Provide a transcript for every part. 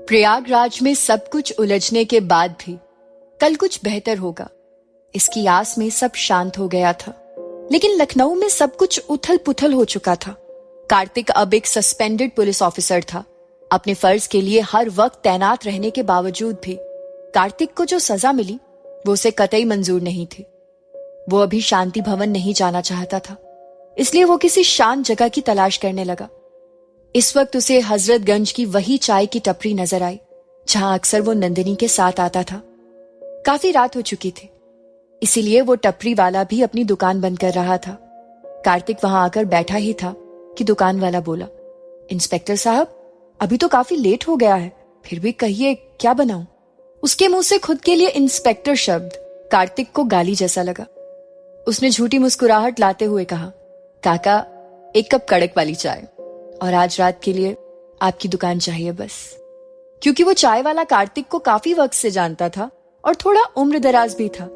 प्रयागराज में सब कुछ उलझने के बाद भी कल कुछ बेहतर होगा, इसकी आस में सब शांत हो गया था। लेकिन लखनऊ में सब कुछ उथल पुथल हो चुका था। कार्तिक अब एक सस्पेंडेड पुलिस ऑफिसर था। अपने फर्ज के लिए हर वक्त तैनात रहने के बावजूद भी कार्तिक को जो सजा मिली वो उसे कतई मंजूर नहीं थी। वो अभी शांति भवन नहीं जाना चाहता था, इसलिए वो किसी शांत जगह की तलाश करने लगा। इस वक्त उसे हजरतगंज की वही चाय की टपरी नजर आई जहां अक्सर वो नंदिनी के साथ आता था। काफी रात हो चुकी थी, इसीलिए वो टपरी वाला भी अपनी दुकान बंद कर रहा था। कार्तिक वहां आकर बैठा ही था कि दुकान वाला बोला, इंस्पेक्टर साहब, अभी तो काफी लेट हो गया है, फिर भी कहिए क्या बनाऊं? उसके मुंह से खुद के लिए इंस्पेक्टर शब्द कार्तिक को गाली जैसा लगा। उसने झूठी मुस्कुराहट लाते हुए कहा, काका, एक कप कड़क वाली चाय, और आज रात के लिए आपकी दुकान चाहिए बस। क्योंकि वो चाय वाला कार्तिक को काफी वक्त से जानता था और थोड़ा उम्र दराज भी था,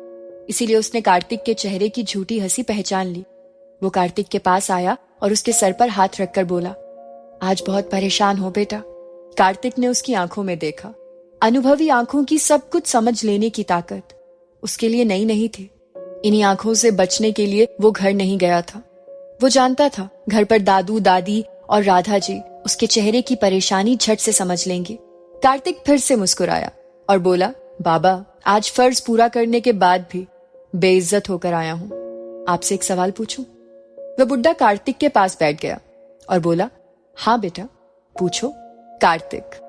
इसीलिए उसने कार्तिक के चेहरे की झूठी हंसी पहचान ली। वो कार्तिक के पास आया और उसके सर पर हाथ रखकर बोला, आज बहुत परेशान हो बेटा। कार्तिक ने उसकी आंखों में देखा। अनुभवी आंखों की सब कुछ समझ लेने की ताकत उसके लिए नई नहीं थी। इन्हीं आंखों से बचने के लिए वो घर नहीं गया था। वो जानता था घर पर दादू, दादी और राधा जी उसके चेहरे की परेशानी झट से समझ लेंगे। कार्तिक फिर से मुस्कुराया और बोला, बाबा, आज फर्ज पूरा करने के बाद भी बेइज्जत होकर आया हूं। आपसे एक सवाल पूछूं? वह बुड्ढा कार्तिक के पास बैठ गया और बोला, हाँ बेटा, पूछो। कार्तिक,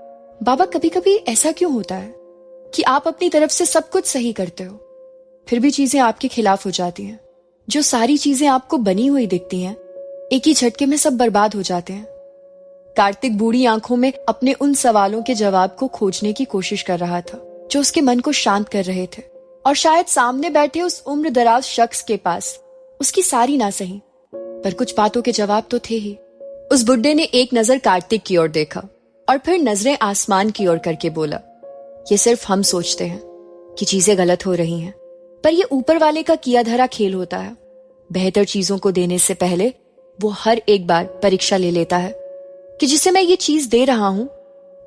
बाबा, कभी कभी ऐसा क्यों होता है कि आप अपनी तरफ से सब कुछ सही करते हो, फिर भी चीजें आपके खिलाफ हो जाती हैं? जो सारी चीजें आपको बनी हुई दिखती हैं, एक ही झटके में सब बर्बाद हो जाते हैं। कार्तिक बूढ़ी आंखों में अपने उन सवालों के जवाब को खोजने की कोशिश कर रहा था जो उसके मन को शांत कर रहे थे, और शायद सामने बैठे उस उम्र दराज शख्स के पास उसकी सारी ना सही पर कुछ बातों के जवाब तो थे ही। उस बुड्ढे ने एक नजर कार्तिक की ओर देखा और फिर नजरें आसमान की ओर करके बोला, ये सिर्फ हम सोचते हैं कि चीजें गलत हो रही हैं, पर ये ऊपर वाले का किया धरा खेल होता है। बेहतर चीजों को देने से पहले वो हर एक बार परीक्षा ले लेता है कि जिसे मैं ये चीज दे रहा हूं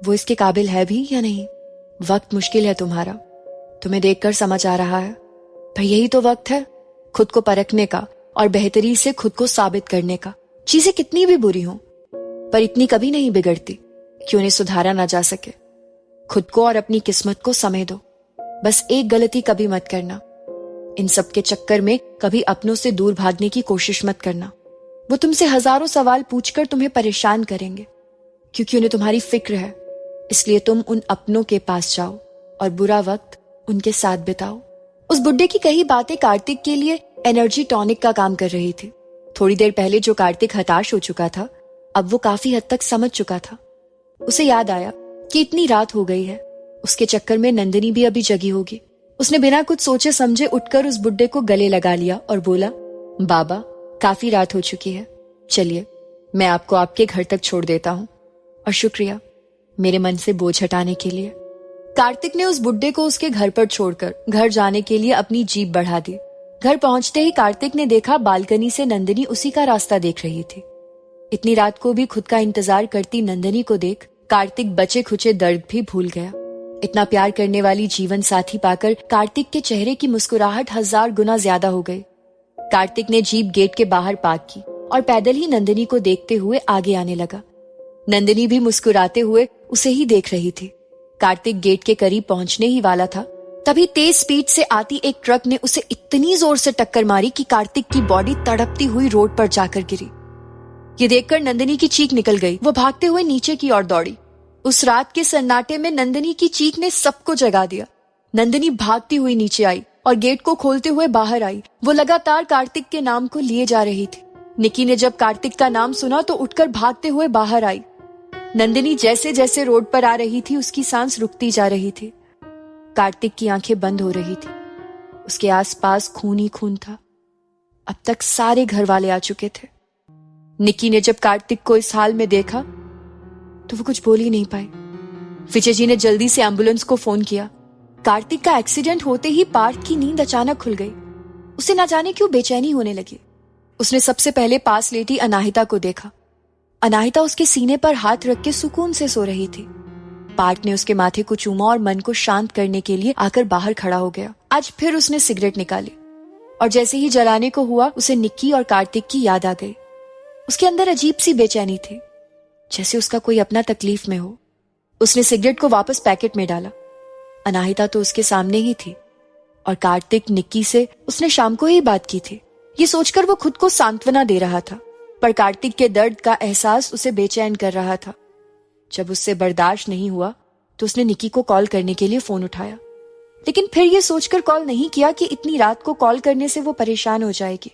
वो इसके काबिल है भी या नहीं। वक्त मुश्किल है तुम्हारा, तुम्हें देखकर समझ आ रहा है, पर यही तो वक्त है खुद को परखने का और बेहतरी से खुद को साबित करने का। चीजें कितनी भी बुरी हों, पर इतनी कभी नहीं बिगड़ती कि उन्हें सुधारा ना जा सके। खुद को और अपनी किस्मत को समय दो, बस एक गलती कभी मत करना। इन सब के चक्कर में कभी अपनों से दूर भागने की कोशिश मत करना। वो तुमसे हजारों सवाल पूछकर तुम्हें परेशान करेंगे, क्योंकि उन्हें तुम्हारी फिक्र है। इसलिए तुम उन अपनों के पास जाओ और बुरा वक्त उनके साथ बिताओ। उस बुड्ढे की कही बातें कार्तिक के लिए एनर्जी टॉनिक का काम कर रही थी। थोड़ी देर पहले जो कार्तिक हताश हो चुका था, अब वो काफी हद तक समझ चुका था। उसे याद आया कि इतनी रात हो गई है, उसके चक्कर में नंदिनी भी अभी जगी होगी। उसने बिना कुछ सोचे समझे उठकर उस बुड्ढे को गले लगा लिया और बोला, बाबा, काफी रात हो चुकी है, चलिए मैं आपको आपके घर तक छोड़ देता हूँ, और शुक्रिया मेरे मन से बोझ हटाने के लिए। कार्तिक ने उस बुड्ढे को उसके घर पर छोड़कर घर जाने के लिए अपनी जीप बढ़ा दी। घर पहुंचते ही कार्तिक ने देखा बालकनी से नंदिनी उसी का रास्ता देख रही थी। इतनी रात को भी खुद का इंतजार करती नंदिनी को देख कार्तिक बचे खुचे दर्द भी भूल गया। इतना प्यार करने वाली जीवन साथी पाकर कार्तिक के चेहरे की मुस्कुराहट 1000 गुना ज्यादा हो गई। कार्तिक ने जीप गेट के बाहर पार्क की और पैदल ही नंदिनी को देखते हुए आगे आने लगा। नंदिनी भी मुस्कुराते हुए उसे ही देख रही थी। कार्तिक गेट के करीब पहुंचने ही वाला था, तभी तेज स्पीड से आती एक ट्रक ने उसे इतनी जोर से टक्कर मारी कि कार्तिक की बॉडी तड़पती हुई रोड पर जाकर गिरी। ये देखकर नंदिनी की चीख निकल गई। वो भागते हुए नीचे की ओर दौड़ी। उस रात के सन्नाटे में नंदिनी की चीख ने सबको जगा दिया। नंदिनी भागती हुई नीचे आई और गेट को खोलते हुए बाहर आई। वो लगातार कार्तिक के नाम को लिए जा रही थी। निकी ने जब कार्तिक का नाम सुना तो उठकर भागते हुए बाहर आई। नंदिनी जैसे जैसे रोड पर आ रही थी उसकी सांस रुकती जा रही थी। कार्तिक की आंखें बंद हो रही थी। उसके आसपास खून ही खून था। अब तक सारे घर वाले आ चुके थे। निकी ने जब कार्तिक को इस हाल में देखा तो वो कुछ बोल ही नहीं पाई। विजय जी ने जल्दी से एम्बुलेंस को फोन किया। कार्तिक का एक्सीडेंट होते ही पार्थ की नींद अचानक खुल गई। उसे ना जाने क्यों बेचैनी होने लगी। उसने सबसे पहले पास लेटी अनाहिता को देखा। अनाहिता उसके सीने पर हाथ रख के सुकून से सो रही थी। पार्थ ने उसके माथे को चूमा और मन को शांत करने के लिए आकर बाहर खड़ा हो गया। आज फिर उसने सिगरेट निकाली और जैसे ही जलाने को हुआ उसे निक्की और कार्तिक की याद आ गई। उसके अंदर अजीब सी बेचैनी थी, जैसे उसका कोई अपना तकलीफ में हो। उसने सिगरेट को वापस पैकेट में डाला। अनाहिता तो उसके सामने ही थी और कार्तिक निक्की से उसने शाम को ही बात की थी। ये सोचकर वो खुद को सांत्वना दे रहा था, पर कार्तिक के दर्द का एहसास उसे बेचैन कर रहा था। जब उससे बर्दाश्त नहीं हुआ तो उसने निक्की को कॉल करने के लिए फोन उठाया, लेकिन फिर ये सोचकर कॉल नहीं किया कि इतनी रात को कॉल करने से वो परेशान हो जाएगी।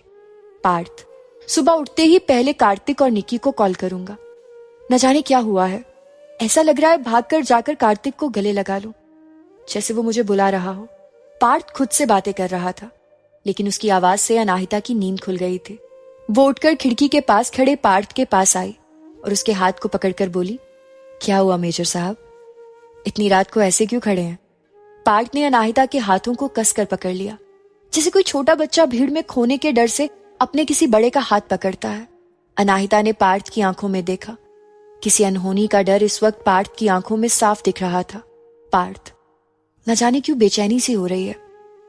पार्थ, सुबह उठते ही पहले कार्तिक और निक्की को कॉल करूंगा। न जाने क्या हुआ है, ऐसा लग रहा है भागकर जाकर कार्तिक को गले लगा लूं, जैसे वो मुझे बुला रहा हो। पार्थ खुद से बातें कर रहा था, लेकिन उसकी आवाज से अनाहिता की नींद खुल गई थी। वो उठकर खिड़की के पास खड़े पार्थ के पास आई और उसके हाथ को पकड़कर बोली, क्या हुआ मेजर साहब, इतनी रात को ऐसे क्यों खड़े हैं? पार्थ ने अनाहिता के हाथों को कसकर पकड़ लिया, जैसे कोई छोटा बच्चा भीड़ में खोने के डर से अपने किसी बड़े का हाथ पकड़ता है। अनाहिता ने पार्थ की आंखों में देखा। किसी अनहोनी का डर इस वक्त पार्थ की आंखों में साफ दिख रहा था। पार्थ, न जाने क्यों बेचैनी सी हो रही है,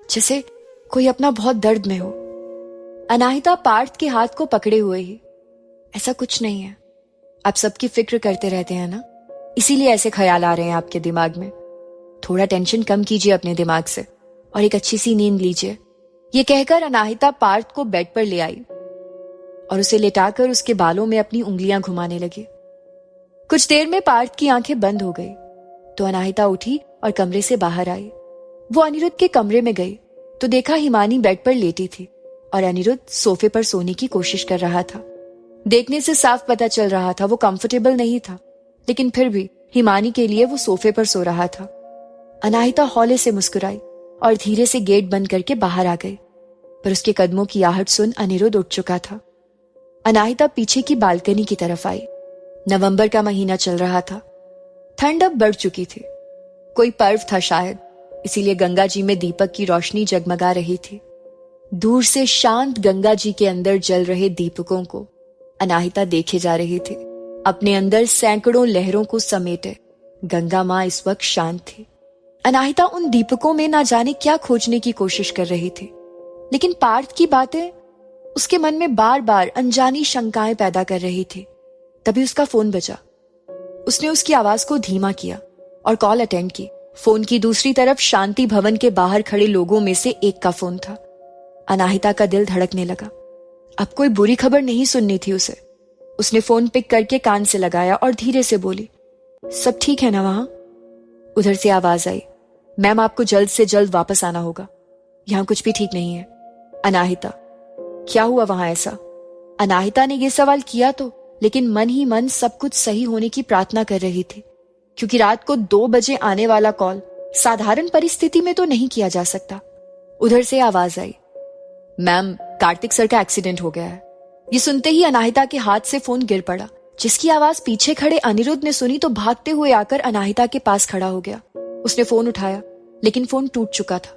जैसे कोई अपना बहुत दर्द में हो। अनाहिता पार्थ के हाथ को पकड़े हुए ही, ऐसा कुछ नहीं है, आप सबकी फिक्र करते रहते हैं ना, इसीलिए ऐसे ख्याल आ रहे हैं आपके दिमाग में। थोड़ा टेंशन कम कीजिए अपने दिमाग से और एक अच्छी सी नींद लीजिए। ये कहकर अनाहिता पार्थ को बेड पर ले आई और उसे लेटाकर उसके बालों में अपनी उंगलियां घुमाने लगी। कुछ देर में पार्थ की आंखें बंद हो गई तो अनाहिता उठी और कमरे से बाहर आई। वो अनिरुद्ध के कमरे में गई तो देखा हिमानी बेड पर लेटी थी और अनिरुद्ध सोफे पर सोने की कोशिश कर रहा था। देखने से साफ पता चल रहा था वो कंफर्टेबल नहीं था, लेकिन फिर भी हिमानी के लिए वो सोफे पर सो रहा था। अनाहिता हौले से मुस्कुराई और धीरे से गेट बंद करके बाहर आ गई, पर उसके कदमों की आहट सुन अनिरुद्ध उठ चुका था। अनाहिता पीछे की बालकनी की तरफ आई। नवंबर का महीना चल रहा था, ठंड अब बढ़ चुकी थी। कोई पर्व था शायद, इसीलिए गंगा जी में दीपक की रोशनी जगमगा रही थी। दूर से शांत गंगा जी के अंदर जल रहे दीपकों को अनाहिता देखे जा रही थी। अपने अंदर सैकड़ों लहरों को समेटे गंगा मां इस वक्त शांत थी। अनाहिता उन दीपकों में ना जाने क्या खोजने की कोशिश कर रही थी, लेकिन पार्थ की बातें उसके मन में बार बार अनजानी शंकाएं पैदा कर रही थी। तभी उसका फोन बजा। उसने उसकी आवाज को धीमा किया और कॉल अटेंड की। फोन की दूसरी तरफ शांति भवन के बाहर खड़े लोगों में से एक का फोन था। अनाहिता का दिल धड़कने लगा। अब कोई बुरी खबर नहीं सुननी थी उसे। उसने फोन पिक करके कान से लगाया और धीरे से बोली, सब ठीक है ना वहां? उधर से आवाज आई, मैम आपको जल्द से जल्द वापस आना होगा, यहां कुछ भी ठीक नहीं है। अनाहिता, क्या हुआ वहां ऐसा? अनाहिता ने यह सवाल किया तो, लेकिन मन ही मन सब कुछ सही होने की प्रार्थना कर रही थी, क्योंकि रात को 2 बजे आने वाला कॉल साधारण परिस्थिति में तो नहीं किया जा सकता। उधर से आवाज आई, मैम कार्तिक सर का एक्सीडेंट हो गया है। ये सुनते ही अनाहिता के हाथ से फोन गिर पड़ा। जिसकी आवाज पीछे खड़े अनिरुद्ध ने सुनी तो भागते हुए आकर अनाहिता के पास खड़ा हो गया। उसने फोन उठाया, लेकिन फोन टूट चुका था।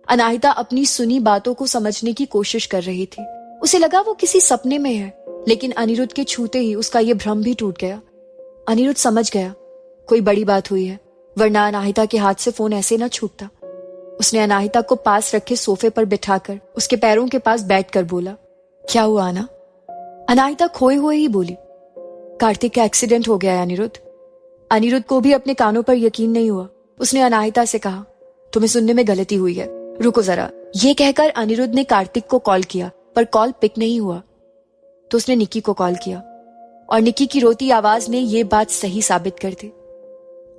अनाहिता अपनी सुनी बातों को समझने की कोशिश कर रही थी। उसे लगा वो किसी सपने में है, लेकिन अनिरुद्ध के छूते ही उसका ये भ्रम भी टूट गया। अनिरुद्ध समझ गया कोई बड़ी बात हुई है, वरना अनाहिता के हाथ से फोन ऐसे न छूटता। उसने अनाहिता को पास रखे सोफे पर बिठाकर उसके पैरों के पास बैठकर बोला, क्या हुआ अना? अनाहिता खोए हुए ही बोली, कार्तिक का एक्सीडेंट हो गया है अनिरुद्ध। अनिरुद्ध को भी अपने कानों पर यकीन नहीं हुआ। उसने अनाहिता से कहा, तुम्हें सुनने में गलती हुई है, रुको जरा। ये कहकर अनिरुद्ध ने कार्तिक को कॉल किया, पर कॉल पिक नहीं हुआ। तो उसने निक्की को कॉल किया और निक्की की रोती आवाज ने यह बात सही साबित कर दी।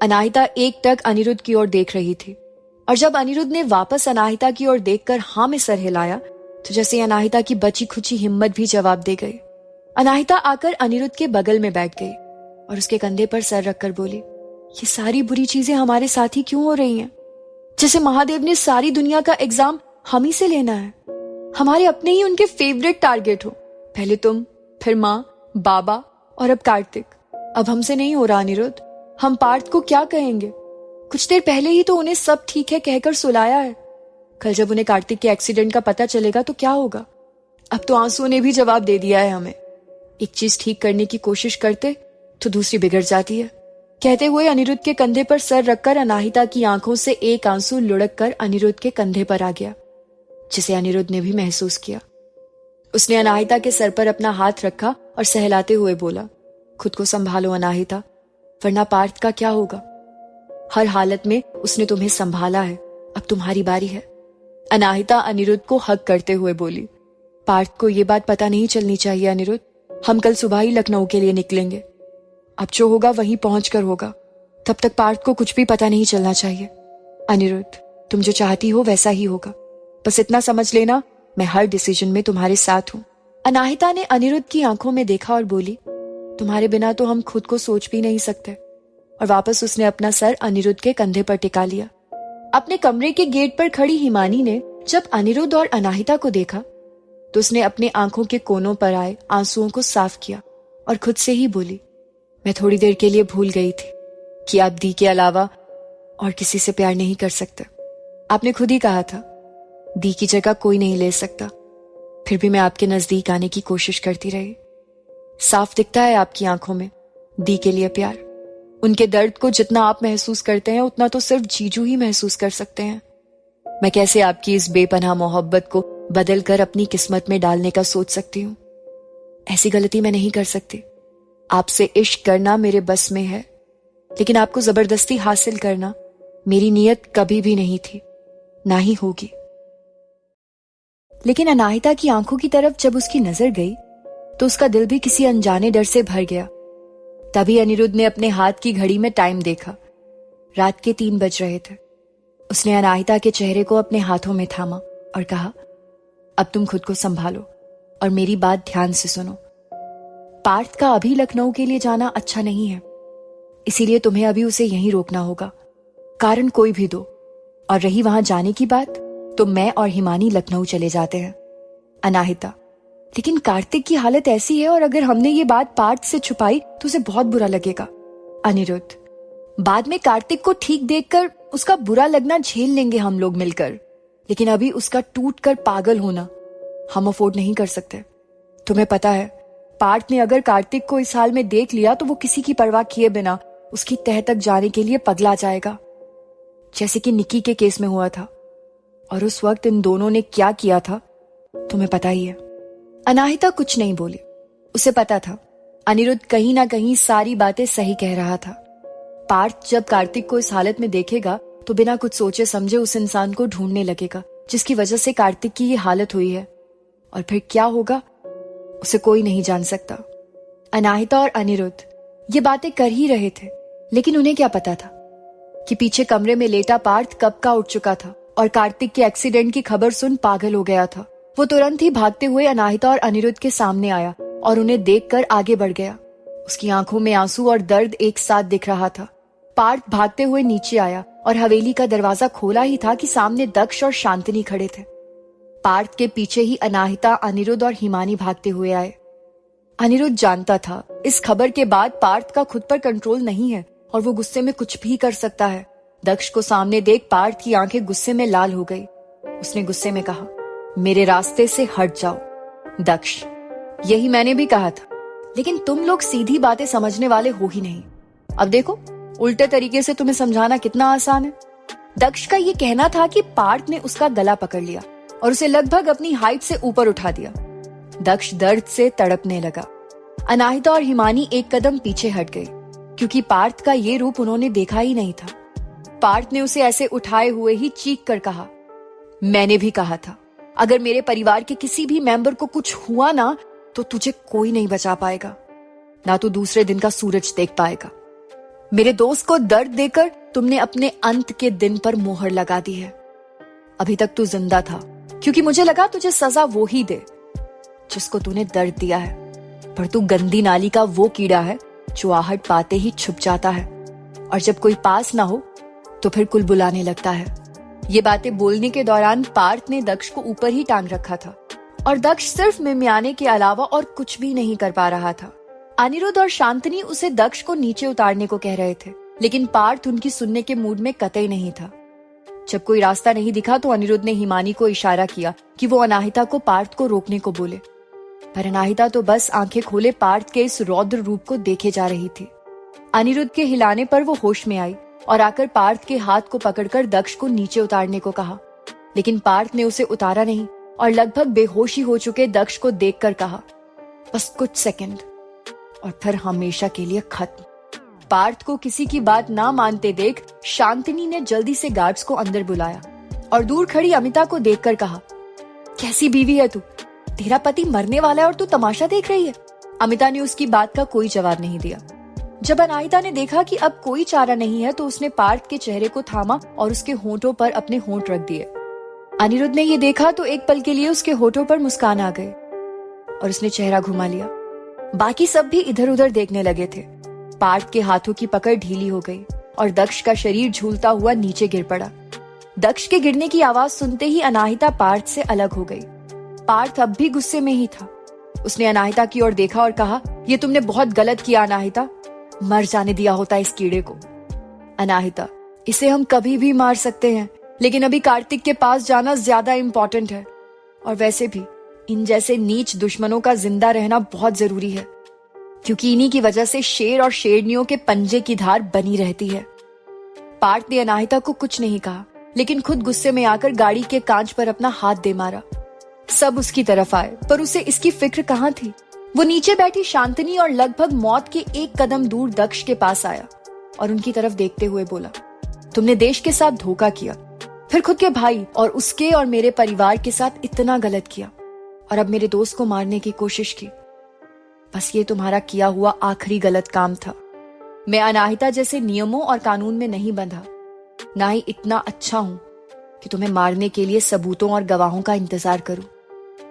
अनाहिता एकटक अनिरुद्ध की ओर देख रही थी और जब अनिरुद्ध ने वापस अनाहिता की ओर देखकर हाँ में सर हिलाया तो जैसे अनाहिता की बची खुची हिम्मत भी जवाब दे गई। अनाहिता आकर अनिरुद्ध के बगल में बैठ गई और उसके कंधे पर सर रखकर बोली, ये सारी बुरी चीजें हमारे साथ ही क्यों हो रही हैं? जैसे महादेव ने सारी दुनिया का एग्जाम हम ही से लेना है। हमारे अपने ही उनके फेवरेट टारगेट हो, पहले तुम, फिर माँ, बाबा और अब कार्तिक। अब हमसे नहीं हो रहा अनिरुद्ध। हम पार्थ को क्या कहेंगे? कुछ देर पहले ही तो उन्हें सब ठीक है कहकर सुलाया है। कल जब उन्हें कार्तिक के एक्सीडेंट का पता चलेगा तो क्या होगा? अब तो आंसुओं ने भी जवाब दे दिया है हमें। एक चीज ठीक करने की कोशिश करते तो दूसरी बिगड़ जाती है। कहते हुए अनिरुद्ध के कंधे पर सर रखकर अनाहिता की आंखों से एक आंसू लुढ़क कर अनिरुद्ध के कंधे पर आ गया, जिसे अनिरुद्ध ने भी महसूस किया। उसने अनाहिता के सर पर अपना हाथ रखा और सहलाते हुए बोला, खुद को संभालो अनाहिता, वरना पार्थ का क्या होगा। हर हालत में उसने तुम्हें संभाला है, अब तुम्हारी बारी है। अनाहिता अनिरुद्ध को हग करते हुए बोली, पार्थ को यह बात पता नहीं चलनी चाहिए अनिरुद्ध, हम कल सुबह ही लखनऊ के लिए निकलेंगे। अब जो होगा वहीं पहुंचकर होगा, तब तक पार्थ को कुछ भी पता नहीं चलना चाहिए। अनिरुद्ध, तुम जो चाहती हो वैसा ही होगा, बस इतना समझ लेना मैं हर डिसीजन में तुम्हारे साथ हूं। अनाहिता ने अनिरुद्ध की आंखों में देखा और बोली, तुम्हारे बिना तो हम खुद को सोच भी नहीं सकते। और वापस उसने अपना सर अनिरुद्ध के कंधे पर टिका लिया। अपने कमरे के गेट पर खड़ी हिमानी ने जब अनिरुद्ध और अनाहिता को देखा तो उसने अपने आंखों के कोनों पर आए आंसुओं को साफ किया और खुद से ही बोली, मैं थोड़ी देर के लिए भूल गई थी कि आप दी के अलावा और किसी से प्यार नहीं कर सकते। आपने खुद ही कहा था, दी की जगह कोई नहीं ले सकता। फिर भी मैं आपके नजदीक आने की कोशिश करती रही। साफ दिखता है आपकी आंखों में दी के लिए प्यार। उनके दर्द को जितना आप महसूस करते हैं उतना तो सिर्फ जीजू ही महसूस कर सकते हैं। मैं कैसे आपकी इस बेपनाह मोहब्बत को बदल कर अपनी किस्मत में डालने का सोच सकती हूं। ऐसी गलती मैं नहीं कर सकती। आपसे इश्क करना मेरे बस में है, लेकिन आपको जबरदस्ती हासिल करना मेरी नीयत कभी भी नहीं थी, ना ही होगी। लेकिन अनाहिता की आंखों की तरफ जब उसकी नजर गई तो उसका दिल भी किसी अनजाने डर से भर गया। तभी अनिरुद्ध ने अपने हाथ की घड़ी में टाइम देखा। रात के 3 बज रहे थे। उसने अनाहिता के चेहरे को अपने हाथों में थामा और कहा, अब तुम खुद को संभालो और मेरी बात ध्यान से सुनो। पार्थ का अभी लखनऊ के लिए जाना अच्छा नहीं है, इसीलिए तुम्हें अभी उसे यहीं रोकना होगा, कारण कोई भी दो। और रही वहां जाने की बात, तो मैं और हिमानी लखनऊ चले जाते हैं। अनाहिता, लेकिन कार्तिक की हालत ऐसी है और अगर हमने ये बात पार्थ से छुपाई तो उसे बहुत बुरा लगेगा। अनिरुद्ध, बाद में कार्तिक को ठीक देखकर उसका बुरा लगना झेल लेंगे हम लोग मिलकर, लेकिन अभी उसका टूट कर पागल होना हम अफोर्ड नहीं कर सकते। तुम्हें पता है, पार्थ ने अगर कार्तिक को इस हाल में देख लिया तो वो किसी की परवाह किए बिना उसकी तह तक जाने के लिए पगला जाएगा, जैसे कि निक्की के केस में हुआ था। और उस वक्त इन दोनों ने क्या किया था तुम्हें पता ही है। अनाहिता कुछ नहीं बोली। उसे पता था अनिरुद्ध कहीं ना कहीं सारी बातें सही कह रहा था। पार्थ जब कार्तिक को इस हालत में देखेगा तो बिना कुछ सोचे समझे उस इंसान को ढूंढने लगेगा जिसकी वजह से कार्तिक की ये हालत हुई है, और फिर क्या होगा उसे कोई नहीं जान सकता। अनाहिता और अनिरुद्ध ये बातें कर ही रहे थे, लेकिन उन्हें क्या पता था कि पीछे कमरे में लेटा पार्थ कब का उठ चुका था और कार्तिक के एक्सीडेंट की खबर सुन पागल हो गया था। वो तुरंत ही भागते हुए अनाहिता और अनिरुद्ध के सामने आया और उन्हें देखकर आगे बढ़ गया। उसकी आंखों में आंसू और दर्द एक साथ दिख रहा था। पार्थ भागते हुए नीचे आया और हवेली का दरवाजा खोला ही था कि सामने दक्ष और शांतनी खड़े थे। पार्थ के पीछे ही अनाहिता, अनिरुद्ध और हिमानी भागते हुए आए। अनिरुद्ध जानता था इस खबर के बाद पार्थ का खुद पर कंट्रोल नहीं है और वो गुस्से में कुछ भी कर सकता है। दक्ष को सामने देख पार्थ की आंखें गुस्से में लाल हो गई। उसने गुस्से में कहा, मेरे रास्ते से हट जाओ। दक्ष, यही मैंने भी कहा था, लेकिन तुम लोग सीधी बातें समझने वाले हो ही नहीं। अब देखो, उल्टे तरीके से तुम्हें समझाना कितना आसान है। दक्ष का ये कहना था कि पार्थ ने उसका गला पकड़ लिया और उसे लगभग अपनी हाइट से ऊपर उठा दिया। दक्ष दर्द से तड़पने लगा। अनाहिता और हिमानी एक कदम पीछे हट गई, क्योंकि पार्थ का ये रूप उन्होंने देखा ही नहीं था। पार्थ ने उसे ऐसे उठाए हुए ही चीख कर कहा, मैंने भी कहा था, अगर मेरे परिवार के किसी भी मेंबर को कुछ हुआ ना तो तुझे कोई नहीं बचा पाएगा, ना तू दूसरे दिन का सूरज देख पाएगा। मेरे दोस्त को दर्द देकर तुमने अपने अंत के दिन पर मोहर लगा दी है। अभी तक तू जिंदा था क्योंकि मुझे लगा तुझे सजा वो ही दे जिसको तूने दर्द दिया है, पर तू गंदी नाली का वो कीड़ा है जो आहट पाते ही छुप जाता है और जब कोई पास ना हो तो फिर कुल बुलाने लगता है। ये बातें बोलने के दौरान पार्थ ने दक्ष को ऊपर ही टांग रखा था और दक्ष सिर्फ मिमियाने के अलावा और कुछ भी नहीं कर पा रहा था। अनिरुद्ध और शांतनी उसे दक्ष को नीचे उतारने को कह रहे थे, लेकिन पार्थ उनकी सुनने के मूड में कतई नहीं था। जब कोई रास्ता नहीं दिखा तो अनिरुद्ध ने हिमानी को इशारा किया कि वो अनाहिता को पार्थ को रोकने को बोले, पर अनाहिता तो बस आंखें खोले पार्थ के इस रौद्र रूप को देखे जा रही थी। अनिरुद्ध के हिलाने पर वो होश में आई और आकर पार्थ के हाथ को पकड़कर दक्ष को नीचे उतारने को कहा, लेकिन पार्थ ने उसे उतारा नहीं और लगभग बेहोशी हो चुके दक्ष को देखकर कहा, बस कुछ सेकंड और फिर हमेशा के लिए खत्म। पार्थ को किसी की बात ना मानते देख शांतिनी ने जल्दी से गार्ड्स को अंदर बुलाया और दूर खड़ी अमिता को देखकर कहा, कैसी बीवी है तू? तेरा पति मरने वाला है और तू तमाशा देख रही है। अमिता ने उसकी बात का कोई जवाब नहीं दिया। जब अनाहिता ने देखा कि अब कोई चारा नहीं है तो उसने पार्थ के चेहरे को थामा और उसके होंठों पर अपने होंठ रख दिए। अनिरुद्ध ने ये देखा तो एक पल के लिए उसके होठों पर मुस्कान आ गई और उसने चेहरा घुमा लिया। बाकी सब भी इधर उधर देखने लगे थे। पार्थ के हाथों की पकड़ ढीली हो गई और दक्ष का शरीर झूलता हुआ नीचे गिर पड़ा। दक्ष के गिरने की आवाज सुनते ही अनाहिता पार्थ से अलग हो गई। पार्थ अब भी गुस्से में ही था। उसने अनाहिता की ओर देखा और कहा, ये तुमने बहुत गलत किया अनाहिता, मर जाने दिया होता इस कीड़े को। अनाहिता, इसे हम कभी भी मार सकते हैं, लेकिन अभी कार्तिक के पास जाना ज्यादा इम्पोर्टेंट है। और वैसे भी इन जैसे नीच दुश्मनों का जिंदा रहना बहुत जरूरी है, क्योंकि इन्हीं की वजह से शेर और शेरनियों के पंजे की धार बनी रहती है। पार्थ ने अनाहिता को कुछ नहीं कहा, लेकिन खुद गुस्से में आकर गाड़ी के कांच पर अपना हाथ दे मारा। सब उसकी तरफ आए, पर उसे इसकी फिक्र कहाँ थी। वो नीचे बैठी शांतिनी और लगभग मौत के एक कदम दूर दक्ष के पास आया और उनकी तरफ देखते हुए बोला, तुमने देश के साथ धोखा किया, फिर खुद के भाई और उसके और मेरे परिवार के साथ इतना गलत किया और अब मेरे दोस्त को मारने की कोशिश की। बस ये तुम्हारा किया हुआ आखिरी गलत काम था। मैं अनाहिता जैसे नियमों और कानून में नहीं बंधा, ना ही इतना अच्छा हूं कि तुम्हें मारने के लिए सबूतों और गवाहों का इंतजार करूं।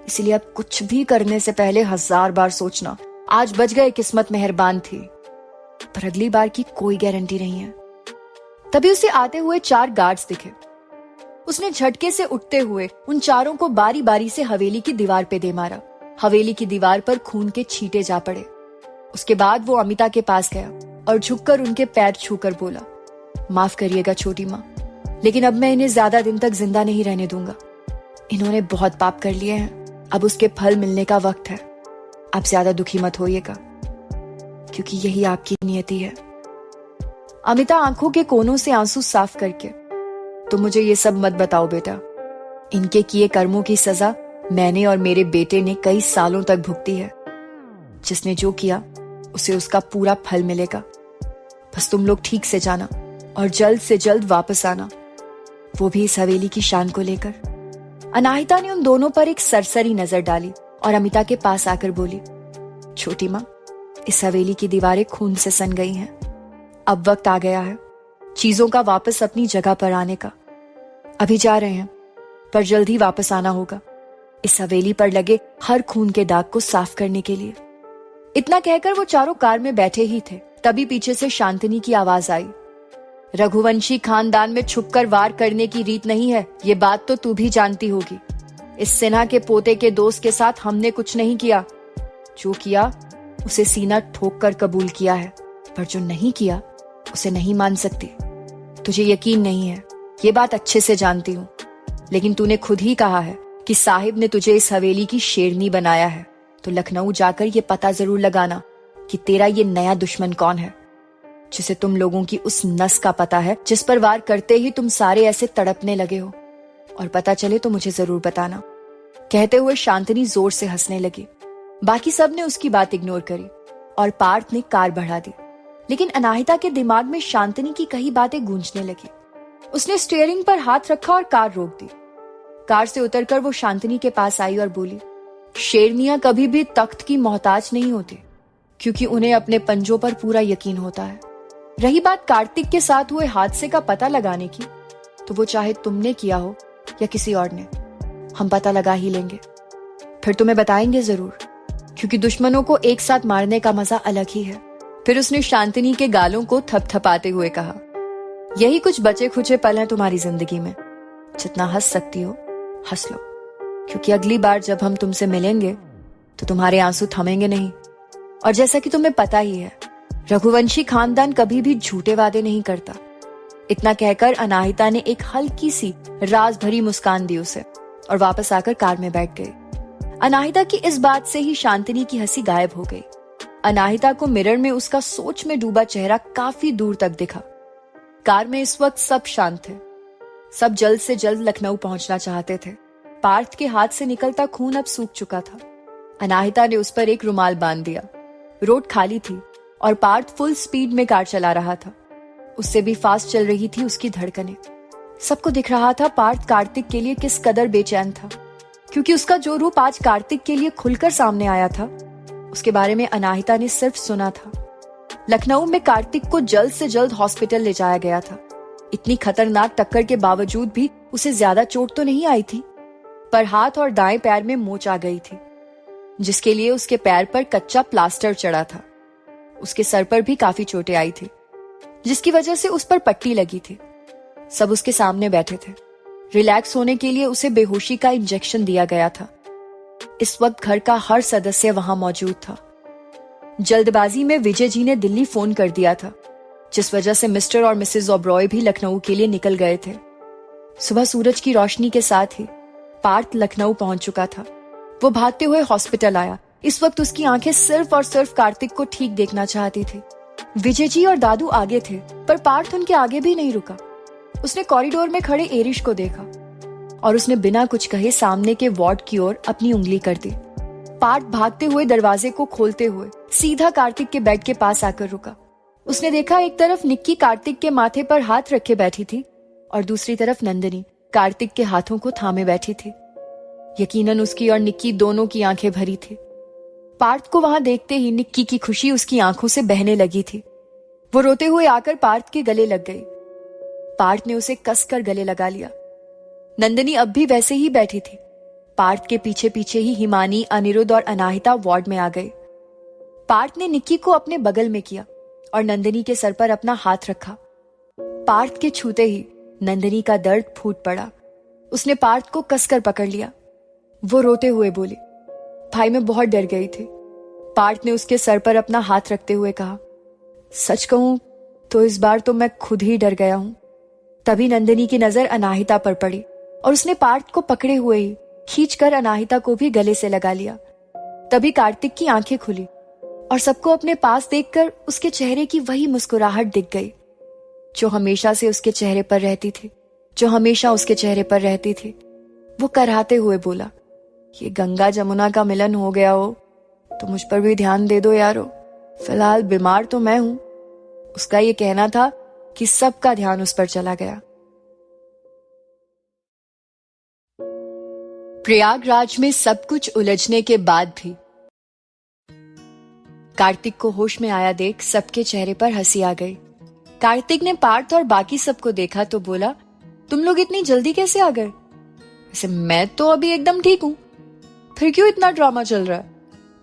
इसलिए अब कुछ भी करने से पहले 1000 बार सोचना। आज बच गए, किस्मत मेहरबान थी, पर अगली बार की कोई गारंटी नहीं है। तभी उसे आते हुए 4 गार्ड्स दिखे। उसने झटके से उठते हुए उन चारों को बारी बारी से हवेली की दीवार पे दे मारा। हवेली की दीवार पर खून के छींटे जा पड़े। उसके बाद वो अमिता के पास गया और झुककर उनके पैर छूकर बोला, माफ करिएगा छोटी माँ, लेकिन अब मैं इन्हें ज्यादा दिन तक जिंदा नहीं रहने दूंगा। इन्होंने बहुत पाप कर लिए हैं, अब उसके फल मिलने का वक्त है। आप ज्यादा दुखी मत होइएगा, क्योंकि यही आपकी नियति है। अमिता आंखों के कोनों से आंसू साफ करके, तो मुझे ये सब मत बताओ बेटा, इनके किए कर्मों की सजा मैंने और मेरे बेटे ने कई सालों तक भुगती है। जिसने जो किया उसे उसका पूरा फल मिलेगा। बस तुम लोग ठीक से जाना और जल्द से जल्द वापस आना, वो भी इस हवेली की शान को लेकर। अनाहिता ने उन दोनों पर एक सरसरी नजर डाली और अमिता के पास आकर बोली, छोटी माँ, इस हवेली की दीवारें खून से सन गई हैं। अब वक्त आ गया है चीजों का वापस अपनी जगह पर आने का। अभी जा रहे हैं, पर जल्द ही वापस आना होगा, इस हवेली पर लगे हर खून के दाग को साफ करने के लिए। इतना कहकर वो चारों कार में बैठे ही थे, तभी पीछे से शांतिनी की आवाज आई, रघुवंशी खानदान में छुपकर वार करने की रीत नहीं है, ये बात तो तू भी जानती होगी। इस सिन्हा के पोते के दोस्त के साथ हमने कुछ नहीं किया। जो किया उसे सीना ठोक कर कबूल किया है, पर जो नहीं किया उसे नहीं मान सकती। तुझे यकीन नहीं है, ये बात अच्छे से जानती हूँ, लेकिन तूने खुद ही कहा है कि साहिब ने तुझे इस हवेली की शेरनी बनाया है, तो लखनऊ जाकर ये पता जरूर लगाना कि तेरा ये नया दुश्मन कौन है, जिसे तुम लोगों की उस नस का पता है जिस पर वार करते ही तुम सारे ऐसे तड़पने लगे हो, और पता चले तो मुझे जरूर बताना। कहते हुए शांतिनी जोर से हंसने लगी। बाकी सब ने उसकी बात इग्नोर करी और पार्थ ने कार बढ़ा दी, लेकिन अनाहिता के दिमाग में शांतिनी की कई बातें गूंजने लगी। उसने स्टीयरिंग पर हाथ रखा और कार रोक दी। कार से उतरकर वो शांतिनी के पास आई और बोली, शेरनियां कभी भी तख्त की मोहताज नहीं होती, क्योंकि उन्हें अपने पंजों पर पूरा यकीन होता है। रही बात कार्तिक के साथ हुए हादसे का पता लगाने की, तो वो चाहे तुमने किया हो या किसी और ने, हम पता लगा ही लेंगे, फिर तुम्हें बताएंगे जरूर, क्योंकि दुश्मनों को एक साथ मारने का मजा अलग ही है। फिर उसने शांतिनी के गालों को थपथपाते हुए कहा, यही कुछ बचे खुचे पल हैं तुम्हारी जिंदगी में, जितना हंस सकती हो हंस लो, क्योंकि अगली बार जब हम तुमसे मिलेंगे तो तुम्हारे आंसू थमेंगे नहीं। और जैसा कि तुम्हें पता ही है, रघुवंशी खानदान कभी भी झूठे वादे नहीं करता। इतना कहकर अनाहिता ने एक हल्की सी राज भरी मुस्कान दी उसे और वापस आकर कार में बैठ गई। अनाहिता की इस बात से ही शांतिनी की हंसी गायब हो गई। अनाहिता को मिरर में उसका सोच में डूबा चेहरा काफी दूर तक दिखा। कार में इस वक्त सब शांत थे। सब जल्द से जल्द लखनऊ पहुंचना चाहते थे। पार्थ के हाथ से निकलता खून अब सूख चुका था। अनाहिता ने उस पर एक रुमाल बांध दिया। रोड खाली थी और पार्थ फुल स्पीड में कार चला रहा था। उससे भी फास्ट चल रही थी उसकी धड़कनें। सबको दिख रहा था पार्थ कार्तिक के लिए किस कदर बेचैन था, क्योंकि उसका जो रूप आज कार्तिक के लिए खुलकर सामने आया था, उसके बारे में अनाहिता ने सिर्फ सुना था। लखनऊ में कार्तिक को जल्द से जल्द हॉस्पिटल ले जाया गया था। इतनी खतरनाक टक्कर के बावजूद भी उसे ज्यादा चोट तो नहीं आई थी, पर हाथ और दाएं पैर में मोच आ गई थी, जिसके लिए उसके पैर पर कच्चा प्लास्टर चढ़ा था। उसके सर पर भी काफी चोटें आई थी, जिसकी वजह से उस पर पट्टी लगी थी। सब उसके सामने बैठे थे। रिलैक्स होने के लिए उसे बेहोशी का इंजेक्शन दिया गया था। इस वक्त घर का हर सदस्य वहां मौजूद था। जल्दबाजी में विजय जी ने दिल्ली फोन कर दिया था, जिस वजह से मिस्टर और मिसेस ओबरॉय भी लखनऊ के लिए निकल गए थे। सुबह सूरज की रोशनी के साथ ही पार्थ लखनऊ पहुंच चुका था। वो भागते हुए हॉस्पिटल आया। इस वक्त उसकी आंखें सिर्फ और सिर्फ कार्तिक को ठीक देखना चाहती थी। विजय जी और दादू आगे थे, पर पार्थ उनके आगे भी नहीं रुका। उसने कॉरिडोर में खड़े एरिश को देखा और उसने बिना कुछ कहे सामने के वार्ड की ओर अपनी उंगली कर दी। पार्थ भागते हुए दरवाजे को खोलते हुए सीधा कार्तिक के बेड के पास आकर रुका। उसने देखा एक तरफ निक्की कार्तिक के माथे पर हाथ रखे बैठी थी और दूसरी तरफ नंदिनी कार्तिक के हाथों को थामे बैठी थी। यकीनन उसकी और निक्की दोनों की आंखें भरी थी। पार्थ को वहां देखते ही निक्की की खुशी उसकी आंखों से बहने लगी थी। वो रोते हुए आकर पार्थ के गले लग गई। पार्थ ने उसे कसकर गले लगा लिया। नंदिनी अब भी वैसे ही बैठी थी। पार्थ के पीछे पीछे ही हिमानी, अनिरुद्ध और अनाहिता वार्ड में आ गए। पार्थ ने निक्की को अपने बगल में किया और नंदिनी के सर पर अपना हाथ रखा। पार्थ के छूते ही नंदिनी का दर्द फूट पड़ा। उसने पार्थ को कसकर पकड़ लिया। वो रोते हुए बोली, भाई मैं बहुत डर गई थी। पार्थ ने उसके सर पर अपना हाथ रखते हुए कहा, सच कहूं तो इस बार तो मैं खुद ही डर गया हूं। तभी नंदिनी की नजर अनाहिता पर पड़ी और उसने पार्थ को पकड़े हुए ही खींचकर अनाहिता को भी गले से लगा लिया। तभी कार्तिक की आंखें खुली और सबको अपने पास देखकर उसके चेहरे की वही मुस्कुराहट दिख गई जो हमेशा से उसके चेहरे पर रहती थी, जो हमेशा उसके चेहरे पर रहती थी। वो कराहते हुए बोला, ये गंगा जमुना का मिलन हो गया हो तो मुझ पर भी ध्यान दे दो यारो। फिलहाल बीमार तो मैं हूं। उसका ये कहना था कि सबका ध्यान उस पर चला गया। प्रयागराज में सब कुछ उलझने के बाद भी कार्तिक को होश में आया देख सबके चेहरे पर हंसी आ गई। कार्तिक ने पार्थ और बाकी सबको देखा तो बोला, तुम लोग इतनी जल्दी कैसे आ गए? वैसे मैं तो अभी एकदम ठीक हूं, फिर क्यों इतना ड्रामा चल रहा है?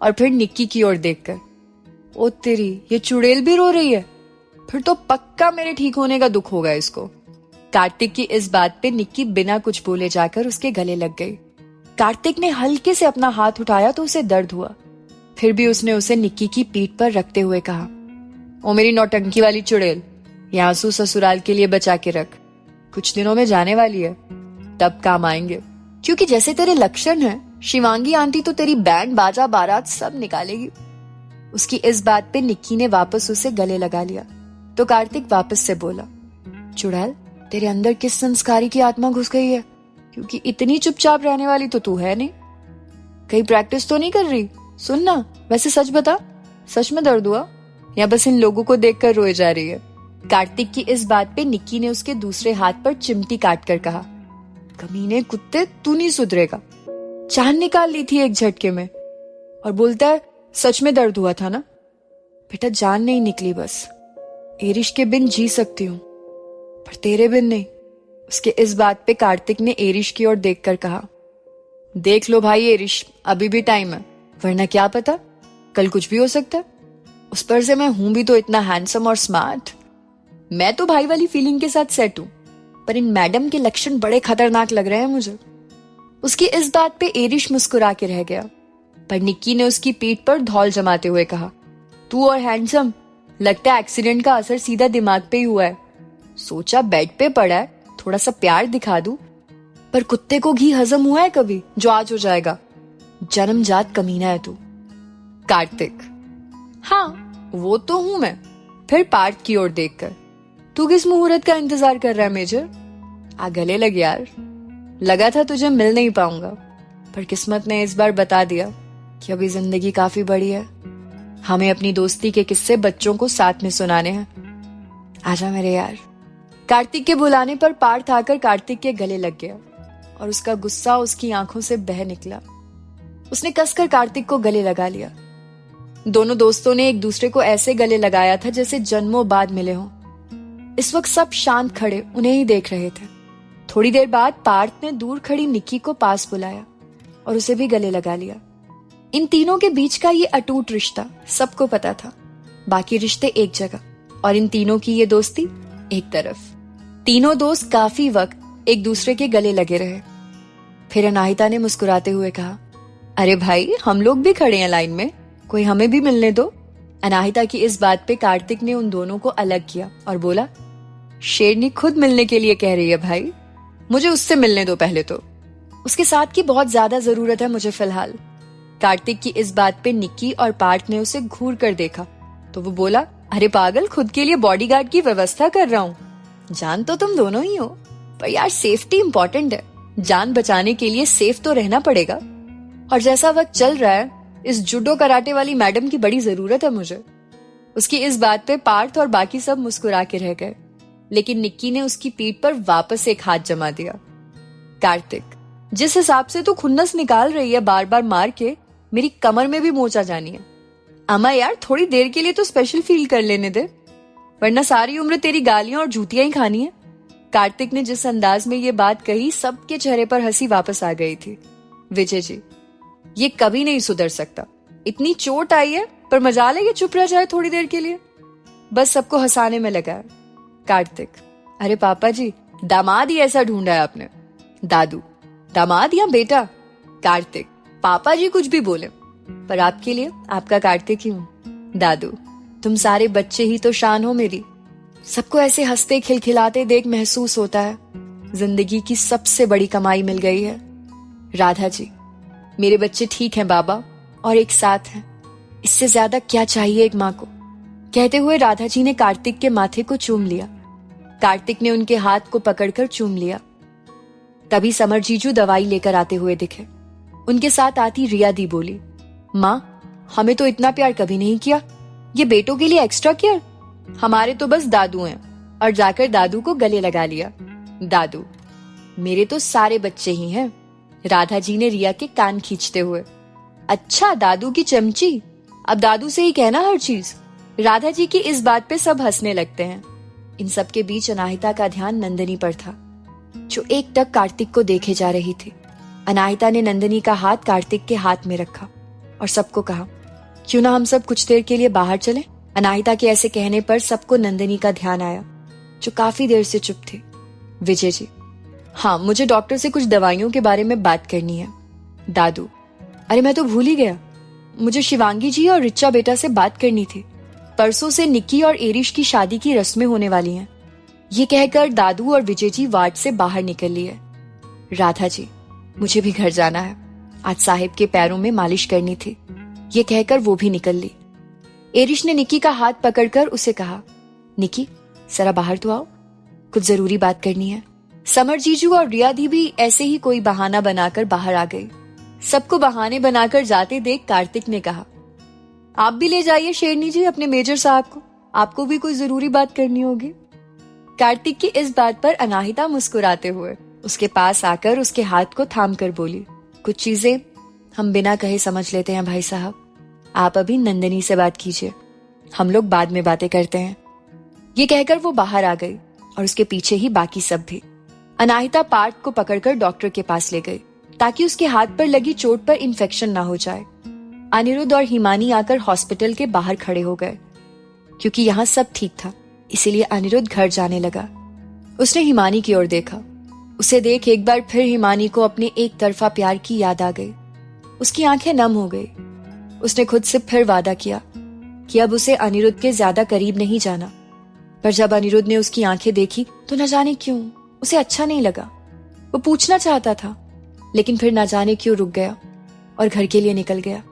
और फिर निक्की की ओर देखकर, ओ तेरी, ये चुड़ैल भी रो रही है, फिर तो पक्का मेरे ठीक होने का दुख होगा इसको। कार्तिक की इस बात पे निक्की बिना कुछ बोले जाकर उसके गले लग गई। कार्तिक ने हल्के से अपना हाथ उठाया तो उसे दर्द हुआ। फिर भी उसने उसे निक्की की पीठ पर रखते हुए कहा, ओ मेरी नौटंकी वाली चुड़ैल, ये आंसू ससुराल के लिए बचा के रख। कुछ दिनों में जाने वाली है, तब काम आएंगे। क्योंकि जैसे तेरे लक्षण हैं, शिवांगी आंटी तो तेरी बैंड बाजा बारात सब निकालेगी। उसकी इस बात पे निक्की ने वापस उसे गले लगा लिया तो कार्तिक वापस से बोला, चुड़ैल, तेरे अंदर किस संस्कारी की आत्मा घुस गई है? क्योंकि इतनी चुपचाप रहने वाली तो तू है नहीं। कहीं प्रैक्टिस तो नहीं कर रही? सुन ना, वैसे सच बता, सच में दर्द हुआ या बस इन लोगों को देखकर रोए जा रही है? कार्तिक की इस बात पे निक्की ने उसके दूसरे हाथ पर चिमटी काट कर कहा, कमीने कुत्ते, तू नहीं सुधरेगा। जान निकाल ली थी एक झटके में और बोलता है सच में दर्द हुआ था ना? बेटा, जान नहीं निकली, बस एरिश के बिन जी सकती हूँ, पर तेरे बिन नहीं। उसके इस बात पे कार्तिक ने एरिश की ओर देखकर कहा, देख लो भाई एरिश, अभी भी टाइम है, वरना क्या पता कल कुछ भी हो सकता है। उस पर से मैं हूं भी तो इतना हैंडसम और स्मार्ट। मैं तो भाई वाली फीलिंग के साथ सेट हूं, पर इन मैडम के लक्षण बड़े खतरनाक लग रहे हैं मुझे। उसकी इस बात पे एरिश मुस्कुरा के रह गया, पर निक्की ने उसकी पीठ पर धौल जमाते हुए कहा, तू और हैंडसम, लगता है एक्सीडेंट का असर सीधा दिमाग पे ही हुआ है। सोचा बेड पे पड़ा है, थोड़ा सा प्यार दिखा दूं, पर कुत्ते को घी हजम हुआ है कभी जो आज हो जाएगा? जन्मजात कमीना है तू। कार्तिक, हाँ वो तो हूं मैं। फिर पार्थ की ओर देखकर, तू किस मुहूर्त का इंतजार कर रहा है मेजर? आ गले लग यार। लगा था तुझे मिल नहीं पाऊंगा, पर किस्मत ने इस बार बता दिया कि अभी जिंदगी काफी बड़ी है। हमें अपनी दोस्ती के किस्से बच्चों को साथ में सुनाने हैं। आजा मेरे यार। कार्तिक के बुलाने पर पार्थ आकर कार्तिक के गले लग गया और उसका गुस्सा उसकी आंखों से बह निकला। उसने कसकर कार्तिक को गले लगा लिया। दोनों दोस्तों ने एक दूसरे को ऐसे गले लगाया था जैसे जन्मों बाद मिले हों। इस वक्त सब शांत खड़े उन्हें ही देख रहे थे। थोड़ी देर बाद पार्थ ने दूर खड़ी निक्की को पास बुलाया और उसे भी गले लगा लिया। इन तीनों के बीच का ये अटूट रिश्ता सबको पता था। बाकी रिश्ते एक जगह और इन तीनों की ये दोस्ती एक तरफ। तीनों दोस्त काफी वक्त एक दूसरे के गले लगे रहे। फिर अनाहिता ने मुस्कुराते हुए कहा, अरे भाई हम लोग भी खड़े हैं लाइन में, कोई हमें भी मिलने दो। अनाहिता की इस बात पे कार्तिक ने उन दोनों को अलग किया और बोला, शेरनी खुद मिलने के लिए कह रही है भाई, मुझे उससे मिलने दो पहले तो। उसके साथ की बहुत ज्यादा जरूरत है मुझे फिलहाल। कार्तिक की इस बात पे निक्की और पार्थ ने उसे घूर कर देखा तो वो बोला, अरे पागल, खुद के लिए बॉडीगार्ड की व्यवस्था कर रहा हूँ। जान तो तुम दोनों ही हो, पर यार सेफ्टी इंपॉर्टेंट है। जान बचाने के लिए सेफ तो रहना पड़ेगा। और जैसा वक्त चल रहा है, इस जुडो कराटे वाली मैडम की बड़ी जरूरत है मुझे। उसकी इस बात पे पार्थ और बाकी सब मुस्कुरा के रह गए, लेकिन निक्की ने उसकी पीठ पर वापस एक हाथ जमा दिया। कार्तिक, जिस हिसाब से तू खुन्नस निकाल रही है बार बार मार के, मेरी कमर में भी मोचा जानी है। अम्मा यार थोड़ी देर के लिए तो स्पेशल फील कर लेने दे, वरना सारी उम्र तेरी गालियां और जूतियां ही खानी है। कार्तिक ने जिस अंदाज में ये बात कही, सबके चेहरे पर हंसी वापस आ गई थी। विजय जी, ये कभी नहीं सुधर सकता। इतनी चोट आई है, पर मजाल है ये चुप रह जाए थोड़ी देर के लिए। बस सबको हंसाने में लगा है। कार्तिक, अरे पापा जी, दामाद ही ऐसा ढूंढा है आपने। दादू, दामाद या बेटा? कार्तिक, पापा जी कुछ भी बोले, पर आपके लिए आपका कार्तिक ही हूं। दादू, तुम सारे बच्चे ही तो शान हो मेरी। सबको ऐसे हंसते खिलखिलाते देख महसूस होता है जिंदगी की सबसे बड़ी कमाई मिल गई है। राधा जी, मेरे बच्चे ठीक हैं बाबा, और एक साथ हैं। इससे ज्यादा क्या चाहिए एक माँ को? कहते हुए राधा जी ने कार्तिक के माथे को चूम लिया। कार्तिक ने उनके हाथ को पकड़कर चूम लिया। तभी समर जीजू दवाई लेकर आते हुए दिखे। उनके साथ आती रिया दी बोली, माँ हमें तो इतना प्यार कभी नहीं किया, ये बेटों के लिए एक्स्ट्रा केयर। हमारे तो बस दादू हैं। और जाकर दादू को गले लगा लिया। दादू, मेरे तो सारे बच्चे ही हैं। राधा जी ने रिया के कान खींचते हुए। अच्छा दादू की चमची, अब दादू से ही कहना हर चीज। राधा जी की इस बात पे सब हंसने लगते हैं। इन सब के बीच अनाहिता का ध्यान नंदिनी पर था, जो एकटक कार्तिक को देखे जा रही थी। अनाहिता ने नंदिनी का हाथ कार्तिक के हाथ में रखा और सबको कहा, क्यों ना हम सब कुछ देर के लिए बाहर चलें? अनाहिता के ऐसे कहने पर सबको नंदिनी का ध्यान आया, जो काफी देर से चुप थे। विजय जी, हाँ मुझे डॉक्टर से कुछ दवाइयों के बारे में बात करनी है। दादू, अरे मैं तो भूल ही गया, मुझे शिवांगी जी और रिचा बेटा से बात करनी थी। परसों से निक्की और एरिश की शादी की रस्में होने वाली हैं। ये कहकर दादू और विजय जी वार्ड से बाहर निकल लिए। राधा जी, मुझे भी घर जाना है, आज साहिब के पैरों में मालिश करनी थी। ये कहकर वो भी निकल ली। एरिश ने निक्की का हाथ पकड़कर उसे कहा, निक्की जरा बाहर तो आओ, कुछ जरूरी बात करनी है। समर जीजू और रिया दी भी ऐसे ही कोई बहाना बनाकर बाहर आ गई। सबको बहाने बनाकर जाते देख कार्तिक ने कहा, आप भी ले जाइए शेरनी जी अपने मेजर साहब को, आपको भी कोई जरूरी बात करनी होगी। कार्तिक की इस बात पर अनाहिता मुस्कुराते हुए उसके पास आकर उसके हाथ को थाम कर बोली, कुछ चीजें हम बिना कहे समझ लेते हैं भाई साहब, आप अभी नंदिनी से बात कीजिए, हम लोग बाद में बातें करते हैं। ये कहकर वो बाहर आ गई और उसके पीछे ही बाकी सब भी। अनाहिता पार्थ को पकड़कर डॉक्टर के पास ले गई ताकि उसके हाथ पर लगी चोट पर इन्फेक्शन ना हो जाए। अनिरुद्ध और हिमानी आकर हॉस्पिटल के बाहर खड़े हो गए। क्योंकि यहाँ सब ठीक था, इसीलिए अनिरुद्ध घर जाने लगा। उसने हिमानी की ओर देखा। उसे देख एक बार फिर हिमानी को अपने एक तरफा प्यार की याद आ गई। उसकी आंखें नम हो गई। उसने खुद से फिर वादा किया कि अब उसे अनिरुद्ध के ज्यादा करीब नहीं जाना। पर जब अनिरुद्ध ने उसकी आंखें देखी तो न जाने क्यों उसे अच्छा नहीं लगा। वो पूछना चाहता था, लेकिन फिर न जाने क्यों रुक गया और घर के लिए निकल गया।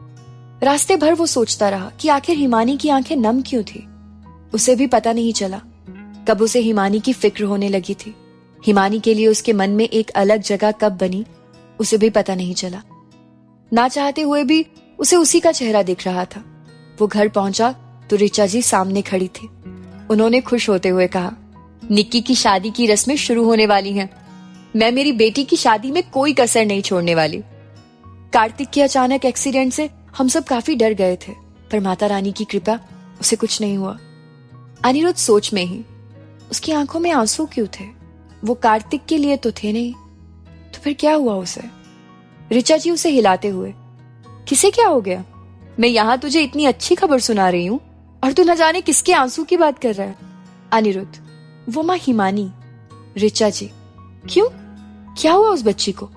रास्ते भर वो सोचता रहा कि आखिर हिमानी की आंखें नम क्यों थी। उसे भी पता नहीं चला कब उसे हिमानी की फिक्र होने लगी थी। हिमानी के लिए उसके मन में एक अलग जगह कब बनी, उसे भी पता नहीं चला। ना चाहते हुए भी उसे उसी का चेहरा दिख रहा था। वो घर पहुंचा तो ऋचा जी सामने खड़ी थी। उन्होंने खुश होते हुए कहा, निक्की की शादी की रस्में शुरू होने वाली हैं। मैं मेरी बेटी की शादी में कोई कसर नहीं छोड़ने वाली। कार्तिक के अचानक एक्सीडेंट से हम सब काफी डर गए थे, पर माता रानी की कृपा उसे कुछ नहीं हुआ। अनिरुद्ध सोच में ही, उसकी आंखों में आंसू क्यों थे? वो कार्तिक के लिए तो थे नहीं, तो फिर क्या हुआ उसे? ऋचा जी उसे हिलाते हुए, किसे क्या हो गया? मैं यहां तुझे इतनी अच्छी खबर सुना रही हूं और तू न जाने किसके आंसू की बात कर रहा है। अनिरुद्ध, वो माँ हिमानी। ऋचा जी, क्यों? क्या हुआ उस बच्ची को?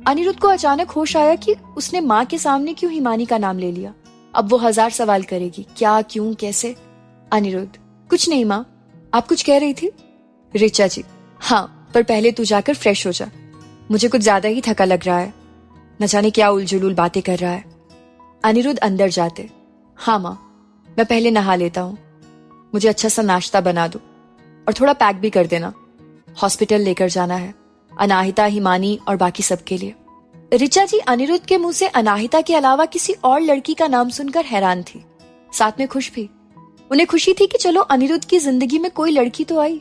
अनिरुद्ध को अचानक होश आया कि उसने माँ के सामने क्यों हिमानी का नाम ले लिया। अब वो 1000 सवाल करेगी, क्या, क्यों, कैसे। अनिरुद्ध, कुछ नहीं माँ, आप कुछ कह रही थी। ऋचा जी, हाँ, पर पहले तू जाकर फ्रेश हो जा। मुझे कुछ ज्यादा ही थका लग रहा है, न जाने क्या उलझुल बातें कर रहा है। अनिरुद्ध अंदर जाते, हाँ माँ, मैं पहले नहा लेता हूँ। मुझे अच्छा सा नाश्ता बना दो और थोड़ा पैक भी कर देना। हॉस्पिटल लेकर जाना है, अनाहिता, हिमानी और बाकी सबके लिए। ऋचा जी अनिरुद्ध के मुंह से अनाहिता के अलावा किसी और लड़की का नाम सुनकर हैरान थी, साथ में खुश भी। उन्हें खुशी थी कि चलो अनिरुद्ध की जिंदगी में कोई लड़की तो आई।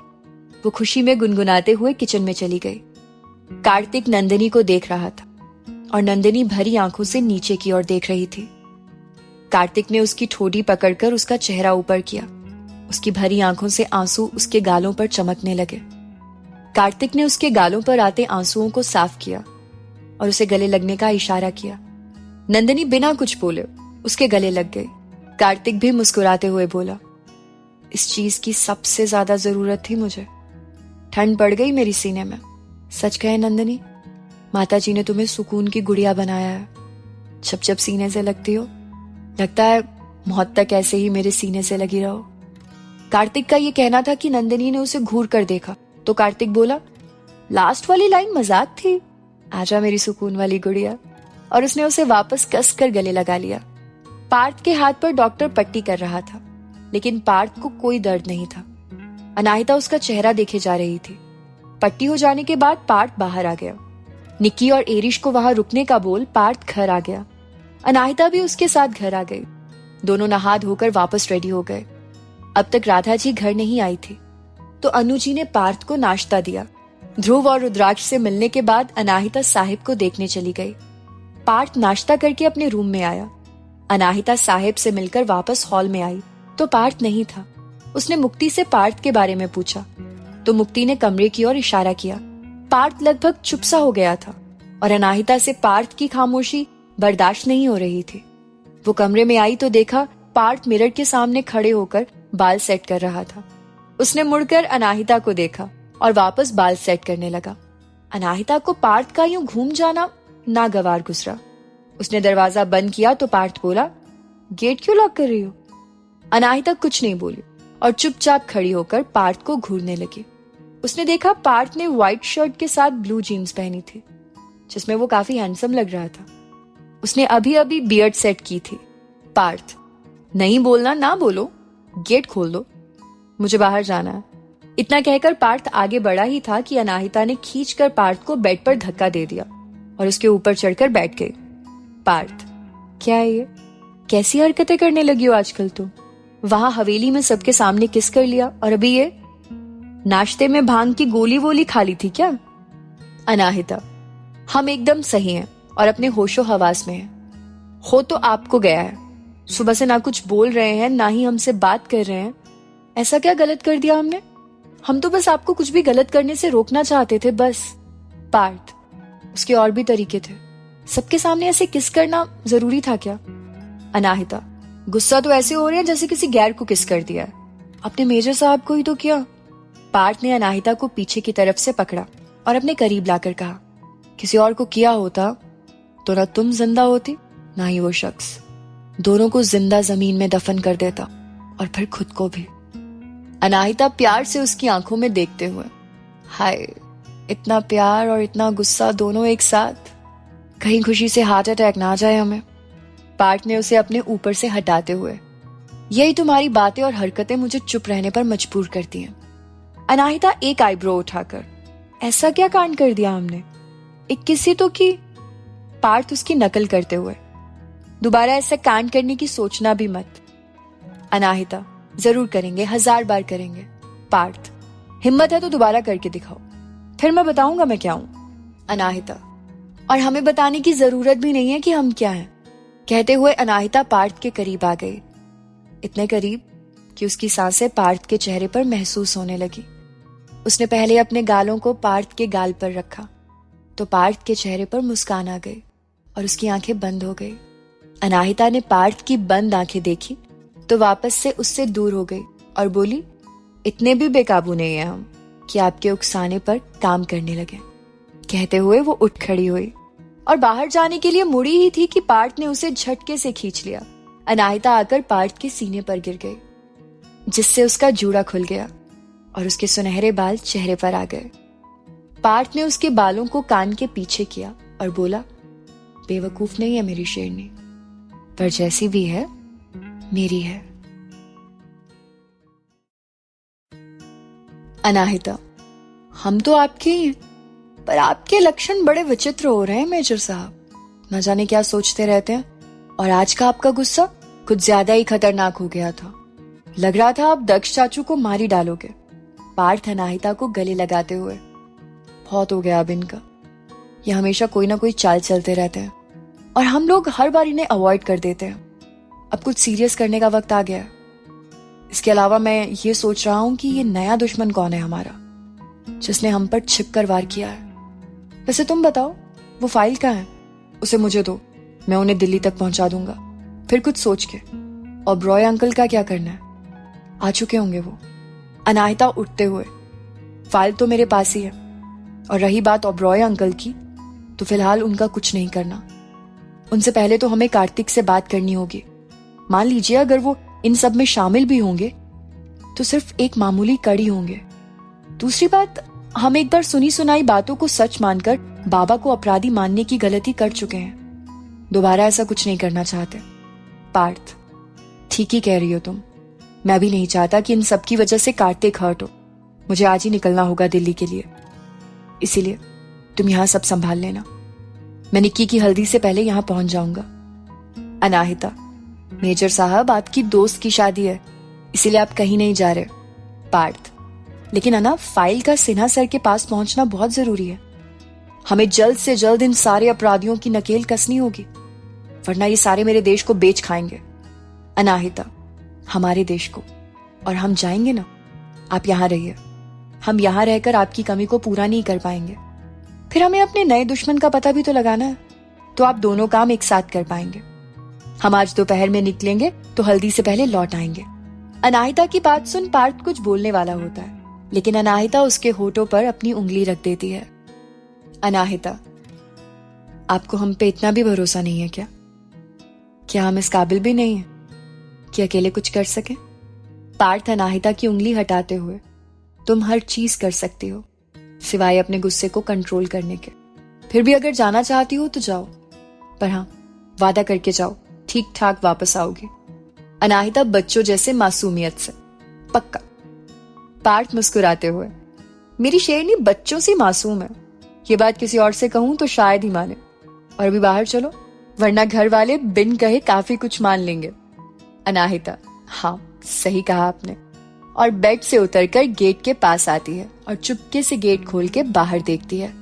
वो खुशी में गुनगुनाते हुए किचन में चली गई। कार्तिक नंदिनी को देख रहा था और नंदिनी भरी आंखों से नीचे की ओर देख रही थी। कार्तिक ने उसकी ठोड़ी पकड़कर उसका चेहरा ऊपर किया। उसकी भरी आंखों से आंसू उसके गालों पर चमकने लगे। कार्तिक ने उसके गालों पर आते आंसुओं को साफ किया और उसे गले लगने का इशारा किया। नंदिनी बिना कुछ बोले उसके गले लग गई। कार्तिक भी मुस्कुराते हुए बोला, इस चीज की सबसे ज्यादा जरूरत थी मुझे। ठंड पड़ गई मेरी सीने में। सच कहे नंदिनी, माताजी ने तुम्हें सुकून की गुड़िया बनाया है। जब जब सीने से लगती हो, लगता है मौत तक ऐसे ही मेरे सीने से लगी रहो। कार्तिक का ये कहना था कि नंदिनी ने उसे घूर कर देखा तो कार्तिक बोला, लास्ट वाली लाइन मजाक थी, आजा मेरी सुकून वाली गुड़िया। और उसने उसे वापस कस कर गले लगा लिया। पार्थ के हाथ पर डॉक्टर पट्टी कर रहा था, लेकिन पार्थ को कोई दर्द नहीं था। अनाहिता उसका चेहरा देखे जा रही थी। पट्टी हो जाने के बाद पार्थ बाहर आ गया। निक्की और एरिश को वहां रुकने का बोल पार्थ घर आ गया। अनाहिता भी उसके साथ घर आ गई। दोनों नहा धोकर वापस रेडी हो गए। अब तक राधा जी घर नहीं आई थी, तो अनु जी ने पार्थ को नाश्ता दिया। ध्रुव और रुद्राक्ष से मिलने के बाद अनाहिता साहिब को देखने चली गई। पार्थ नाश्ता करके अपने रूम में आया। अनाहिता साहिब से मिलकर वापस हॉल में आई तो पार्थ नहीं था। उसने मुक्ति से पार्थ के बारे में पूछा तो मुक्ति ने कमरे की ओर इशारा किया। पार्थ लगभग चुप सा हो गया था और अनाहिता से पार्थ की खामोशी बर्दाश्त नहीं हो रही थी। वो कमरे में आई तो देखा पार्थ मिरर के सामने खड़े होकर बाल सेट कर रहा था। उसने मुड़कर अनाहिता को देखा और वापस बाल सेट करने लगा। अनाहिता को पार्थ का यूं घूम जाना नागवार गुजरा। उसने दरवाजा बंद किया तो पार्थ बोला, गेट क्यों लॉक कर रही हो? अनाहिता कुछ नहीं बोली और चुपचाप खड़ी होकर पार्थ को घूरने लगी। उसने देखा पार्थ ने व्हाइट शर्ट के साथ ब्लू जीन्स पहनी थी, जिसमें वो काफी हैंडसम लग रहा था। उसने अभी अभी बियर्ड सेट की थी। पार्थ, नहीं बोलना ना बोलो, गेट खोल दो, मुझे बाहर जाना है। इतना कहकर पार्थ आगे बढ़ा ही था कि अनाहिता ने खींचकर पार्थ को बेड पर धक्का दे दिया और उसके ऊपर चढ़कर बैठ गई। पार्थ, क्या है ये? कैसी हरकतें करने लगी हो आजकल तुम? वहां हवेली में सबके सामने किस कर लिया और अभी ये? नाश्ते में भांग की गोली वोली खा ली थी क्या? अनाहिता, हम एकदम सही हैं और अपने होशो हवास में हैं। हो तो आपको गया है। सुबह से ना कुछ बोल रहे हैं ना ही हमसे बात कर रहे हैं। ऐसा क्या गलत कर दिया हमने? हम तो बस आपको कुछ भी गलत करने से रोकना चाहते थे, बस। पार्थ, उसके और भी तरीके थे। सबके सामने ऐसे किस करना जरूरी था क्या? अनाहिता, गुस्सा तो ऐसे हो रहे हैं जैसे किसी गैर को किस कर दिया है। अपने मेजर साहब को ही तो किया। पार्थ ने अनाहिता को पीछे की तरफ से पकड़ा और अपने करीब लाकर कहा, किसी और को किया होता तो ना तुम जिंदा होती ना ही वो शख्स। दोनों को जिंदा जमीन में दफन कर देता और फिर खुद को भी। अनाहिता प्यार से उसकी आंखों में देखते हुए, हाय, इतना प्यार और इतना गुस्सा दोनों एक साथ। कहीं खुशी से हार्ट अटैक ना आ जाए हमें। पार्थ ने उसे अपने ऊपर से हटाते हुए। यही तुम्हारी बातें और हरकतें मुझे चुप रहने पर मजबूर करती हैं। अनाहिता एक आईब्रो उठाकर, ऐसा क्या कांड कर दिया हमने? एक किसी तो की। पार्थ उसकी नकल करते हुए, दोबारा ऐसा कांड करने की सोचना भी मत। अनाहिता, जरूर करेंगे, 1000 बार करेंगे। पार्थ, हिम्मत है तो दोबारा करके दिखाओ, फिर मैं बताऊंगा मैं क्या हूं। अनाहिता, और हमें बताने की जरूरत भी नहीं है कि हम क्या हैं। कहते हुए अनाहिता पार्थ के करीब आ गई, इतने करीब कि उसकी सांसें पार्थ के चेहरे पर महसूस होने लगी। उसने पहले अपने गालों को पार्थ के गाल पर रखा तो पार्थ के चेहरे पर मुस्कान आ गई और उसकी आंखें बंद हो गई। अनाहिता ने पार्थ की बंद आंखें देखी तो वापस से उससे दूर हो गई और बोली, इतने भी बेकाबू नहीं है हम कि आपके उकसाने पर काम करने लगे। कहते हुए वो उठ खड़ी हुई और बाहर जाने के लिए मुड़ी ही थी कि पार्थ ने उसे झटके से खींच लिया। अनाहिता आकर पार्थ के सीने पर गिर गई, जिससे उसका जूड़ा खुल गया और उसके सुनहरे बाल चेहरे पर आ गए। पार्थ ने उसके बालों को कान के पीछे किया और बोला, बेवकूफ नहीं है मेरी शेरनी, पर जैसी भी है मेरी है। अनाहिता, हम तो आपके ही हैं, पर आपके लक्षण बड़े विचित्र हो रहे हैं मेजर साहब। न जाने क्या सोचते रहते हैं, और आज का आपका गुस्सा कुछ ज्यादा ही खतरनाक हो गया था। लग रहा था आप दक्ष चाचू को मार ही डालोगे। पार्थ अनाहिता को गले लगाते हुए, बहुत हो गया अब इनका, ये हमेशा कोई ना कोई चाल चलते रहते हैं और हम लोग हर बार इन्हें अवॉइड कर देते हैं। अब कुछ सीरियस करने का वक्त आ गया है। इसके अलावा मैं ये सोच रहा हूं कि ये नया दुश्मन कौन है हमारा, जिसने हम पर छिपकर वार किया है। वैसे तुम बताओ, वो फाइल कहाँ है? उसे मुझे दो, मैं उन्हें दिल्ली तक पहुंचा दूंगा। फिर कुछ सोच के। और ब्रॉय अंकल का क्या करना है? आ चुके होंगे वो। अनाहिता उठते हुए, फाइल तो मेरे पास ही है, और रही बात ओब्रॉय अंकल की, तो फिलहाल उनका कुछ नहीं करना। उनसे पहले तो हमें कार्तिक से बात करनी होगी। मान लीजिए अगर वो इन सब में शामिल भी होंगे तो सिर्फ एक मामूली कड़ी होंगे। दूसरी बात, हम एक बार सुनी सुनाई बातों को सच मानकर बाबा को अपराधी मानने की गलती कर चुके हैं। दोबारा ऐसा कुछ नहीं करना चाहते। पार्थ, ठीक ही कह रही हो तुम। मैं भी नहीं चाहता कि इन सब की वजह से कार्तिक हर्ट हो। मुझे आज ही निकलना होगा दिल्ली के लिए, इसीलिए तुम यहां सब संभाल लेना। मैं निक्की की हल्दी से पहले यहां पहुंच जाऊंगा। अनाहिता, मेजर साहब, आपकी दोस्त की शादी है, इसीलिए आप कहीं नहीं जा रहे। पार्थ, लेकिन अना, फाइल का सिन्हा सर के पास पहुंचना बहुत जरूरी है। हमें जल्द से जल्द इन सारे अपराधियों की नकेल कसनी होगी, वरना ये सारे मेरे देश को बेच खाएंगे। अनाहिता, हमारे देश को, और हम जाएंगे ना। आप यहां रहिए, हम यहां रहकर आपकी कमी को पूरा नहीं कर पाएंगे। फिर हमें अपने नए दुश्मन का पता भी तो लगाना है, तो आप दोनों काम एक साथ कर पाएंगे। हम आज दोपहर में निकलेंगे तो हल्दी से पहले लौट आएंगे। अनाहिता की बात सुन पार्थ कुछ बोलने वाला होता है, लेकिन अनाहिता उसके होठों पर अपनी उंगली रख देती है। अनाहिता, आपको हम पे इतना भी भरोसा नहीं है क्या? क्या हम इस काबिल भी नहीं है कि अकेले कुछ कर सके? पार्थ अनाहिता की उंगली हटाते हुए, तुम हर चीज कर सकती हो सिवाय अपने गुस्से को कंट्रोल करने के। फिर भी अगर जाना चाहती हो तो जाओ, पर हाँ, वादा करके जाओ ठीक ठाक वापस आओगी। अनाहिता बच्चों जैसे मासूमियत से, पक्का। पार्थ मुस्कुराते हुए, मेरी शेरनी बच्चों से मासूम है। ये बात किसी और से कहूं तो शायद ही माने। और अभी बाहर चलो, वरना घर वाले बिन कहे काफी कुछ मान लेंगे। अनाहिता, हाँ सही कहा आपने। और बेड से उतरकर गेट के पास आती है और चुपके से गेट खोल के बाहर देखती है।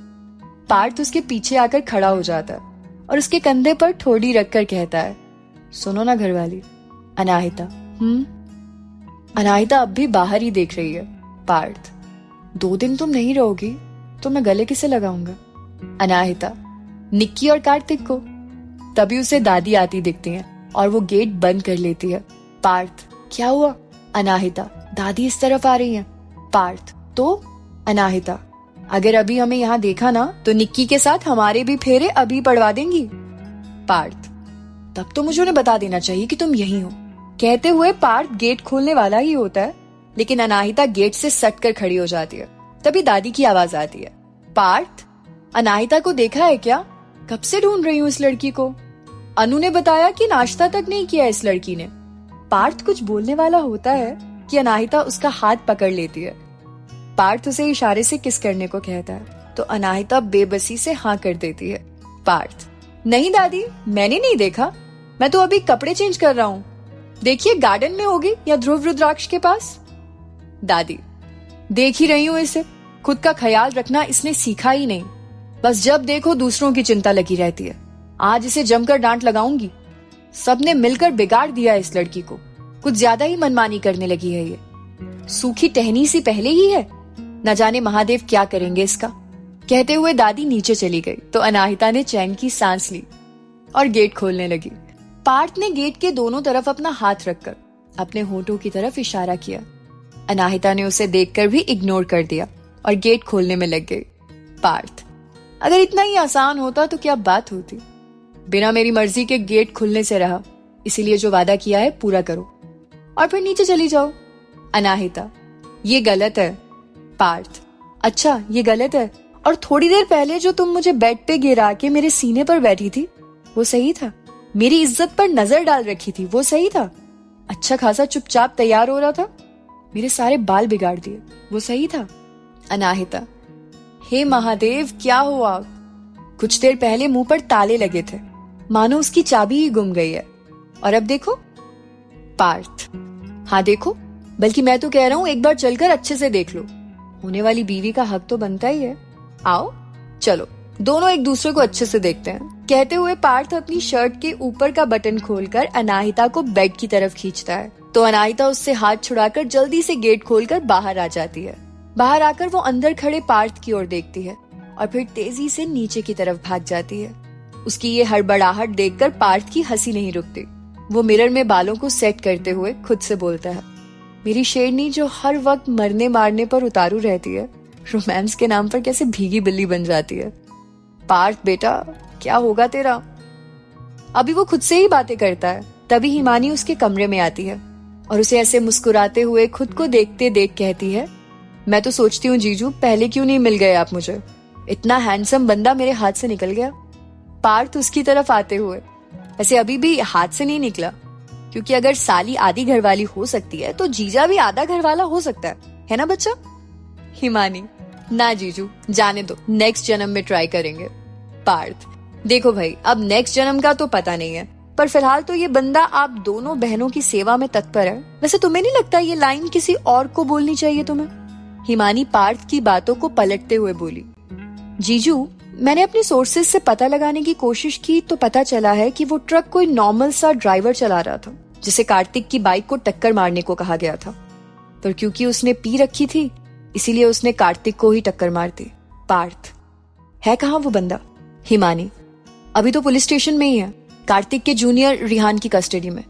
पार्थ उसके पीछे आकर खड़ा हो जाता है और उसके कंधे पर ठोड़ी रखकर कहता है, सुनो ना घरवाली। अनाहिता, अनाहिता अब भी बाहर ही देख रही है। पार्थ, 2 दिन तुम नहीं रहोगी तो मैं गले किसे लगाऊंगा? अनाहिता, निक्की और कार्तिक को। तभी उसे दादी आती दिखती है और वो गेट बंद कर लेती है। पार्थ, क्या हुआ? अनाहिता, दादी इस तरफ आ रही है। पार्थ, तो? अनाहिता, अगर अभी हमें यहाँ देखा ना तो निक्की के साथ हमारे भी फेरे अभी पड़वा देंगी। पार्थ, तब तो मुझे उन्हें बता देना चाहिए कि तुम यहीं हो। कहते हुए पार्थ गेट खोलने वाला ही होता है, लेकिन अनाहिता गेट से सटकर खड़ी हो जाती है। तभी दादी की आवाज आती है, पार्थ, अनाहिता को देखा है क्या? कब से ढूंढ रही हूँ इस लड़की को। अनु ने बताया कि नाश्ता तक नहीं किया इस लड़की ने। पार्थ कुछ बोलने वाला होता है कि अनाहिता उसका हाथ पकड़ लेती है। पार्थ उसे इशारे से किस करने को कहता है तो अनाहिता बेबसी से हाँ कर देती है। पार्थ, नहीं दादी, मैंने नहीं देखा, मैं तो अभी कपड़े चेंज कर रहा हूँ। देखिए गार्डन में होगी या ध्रुव रुद्राक्ष के पास। दादी, देख ही रही हूँ इसे, खुद का ख्याल रखना इसने सीखा ही नहीं, बस जब देखो दूसरों की चिंता लगी रहती है। आज इसे जमकर डांट लगाऊंगी। सबने मिलकर बिगाड़ दिया इस लड़की को, कुछ ज्यादा ही मनमानी करने लगी है ये। सूखी टहनी सी पहले ही है, न जाने महादेव क्या करेंगे इसका। कहते हुए दादी नीचे चली गई तो अनाहिता ने चैन की सांस ली और गेट खोलने लगी। पार्थ ने गेट के दोनों तरफ अपना हाथ रखकर अपने होठों की तरफ इशारा किया। अनाहिता ने उसे देखकर भी इग्नोर कर दिया और गेट खोलने में लग गई। पार्थ, अगर इतना ही आसान होता तो क्या बात होती। बिना मेरी मर्जी के गेट खुलने से रहा, इसीलिए जो वादा किया है पूरा करो और फिर नीचे चली जाओ। अनाहिता, ये गलत है। पार्थ, अच्छा ये गलत है, और थोड़ी देर पहले जो तुम मुझे बेड पे गिरा के मेरे सीने पर बैठी थी वो सही था। मेरी इज्जत पर नजर डाल रखी थी वो सही था। अच्छा खासा चुपचाप तैयार हो रहा था, मेरे सारे बाल बिगाड़ दिए वो सही था। अनाहिता, हे महादेव क्या हो आप। कुछ देर पहले मुंह पर ताले लगे थे, मानो उसकी चाबी ही गुम गई है, और अब देखो। पार्थ, हाँ देखो, बल्कि मैं तो कह रहा हूँ एक बार चलकर अच्छे से देख लो। होने वाली बीवी का हक तो बनता ही है। आओ चलो दोनों एक दूसरे को अच्छे से देखते हैं। कहते हुए पार्थ अपनी शर्ट के ऊपर का बटन खोलकर अनाहिता को बेड की तरफ खींचता है तो अनाहिता उससे हाथ छुड़ाकर जल्दी से गेट खोलकर बाहर आ जाती है। बाहर आकर वो अंदर खड़े पार्थ की ओर देखती है और फिर तेजी से नीचे की तरफ भाग जाती है। उसकी ये हड़बड़ाहट देखकर पार्थ की हंसी नहीं रुकती। वो मिरर में बालों को सेट करते हुए खुद से बोलता है, मेरी शेरनी जो हर वक्त मरने मारने पर उतारू रहती है, रोमांस के नाम पर कैसे भीगी बिल्ली बन जाती है। पार्थ बेटा, क्या होगा तेरा। अभी वो खुद से ही बातें करता है, तभी हिमानी उसके कमरे में आती है और उसे ऐसे मुस्कुराते हुए खुद को देखते देख कहती है, मैं तो सोचती हूँ जीजू पहले क्यों नहीं मिल गए आप मुझे, इतना हैंडसम बंदा मेरे हाथ से निकल गया। पार्थ उसकी तरफ आते हुए, वैसे अभी भी हाथ से नहीं निकला, क्योंकि अगर साली आधी घरवाली हो सकती है तो जीजा भी आधा घरवाला हो सकता है ना बच्चा। हिमानी, ना जीजू जाने दो, नेक्स्ट जन्म में ट्राई करेंगे। पार्थ, देखो भाई अब नेक्स्ट जन्म का तो पता नहीं है, पर फिलहाल तो ये बंदा आप दोनों बहनों की सेवा में तत्पर है। वैसे तुम्हें नहीं लगता ये लाइन किसी और को बोलनी चाहिए तुम्हें। हिमानी पार्थ की बातों को पलटते हुए बोली, जीजू मैंने अपने सोर्सेज से पता लगाने की कोशिश की तो पता चला है कि वो ट्रक कोई नॉर्मल सा ड्राइवर चला रहा था जिसे कार्तिक की बाइक को टक्कर मारने को कहा गया था, पर क्योंकि उसने पी रखी थी इसीलिए उसने कार्तिक को ही टक्कर मार दी। पार्थ, है कहाँ वो बंदा। हिमानी, अभी तो पुलिस स्टेशन में ही है, कार्तिक के जूनियर रिहान की कस्टडी में।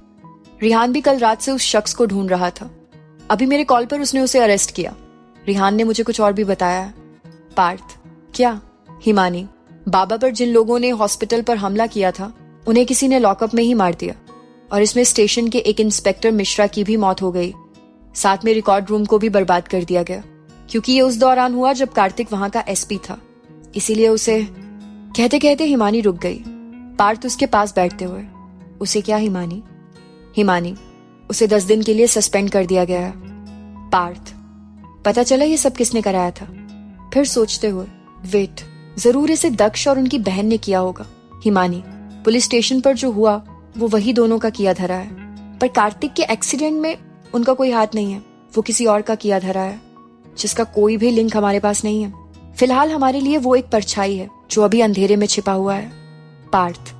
रिहान भी कल रात से उस शख्स को ढूंढ रहा था, अभी मेरे कॉल पर उसने उसे अरेस्ट किया। रिहान ने मुझे कुछ और भी बताया है। पार्थ, क्या। हिमानी, बाबा पर जिन लोगों ने हॉस्पिटल पर हमला किया था उन्हें किसी ने लॉकअप में ही मार दिया, और इसमें स्टेशन के एक इंस्पेक्टर मिश्रा की भी मौत हो गई। साथ में रिकॉर्ड रूम को भी बर्बाद कर दिया गया, क्योंकि ये उस दौरान हुआ जब कार्तिक वहां का एसपी था, इसीलिए उसे। कहते कहते हिमानी रुक गई, पार्थ उसके पास बैठते हुए, उसे क्या हिमानी। हिमानी, उसे 10 दिन के लिए सस्पेंड कर दिया गया है। पार्थ, पता चला ये सब किसने कराया था। फिर सोचते हुए, वेट, जरूर इसे दक्ष और उनकी बहन ने किया होगा। हिमानी, पुलिस स्टेशन पर जो हुआ वो वही दोनों का किया धरा है, पर कार्तिक के एक्सीडेंट में उनका कोई हाथ नहीं है, वो किसी और का किया धरा है जिसका कोई भी लिंक हमारे पास नहीं है। फिलहाल हमारे लिए वो एक परछाई है जो अभी अंधेरे में छिपा हुआ है। पार्थ,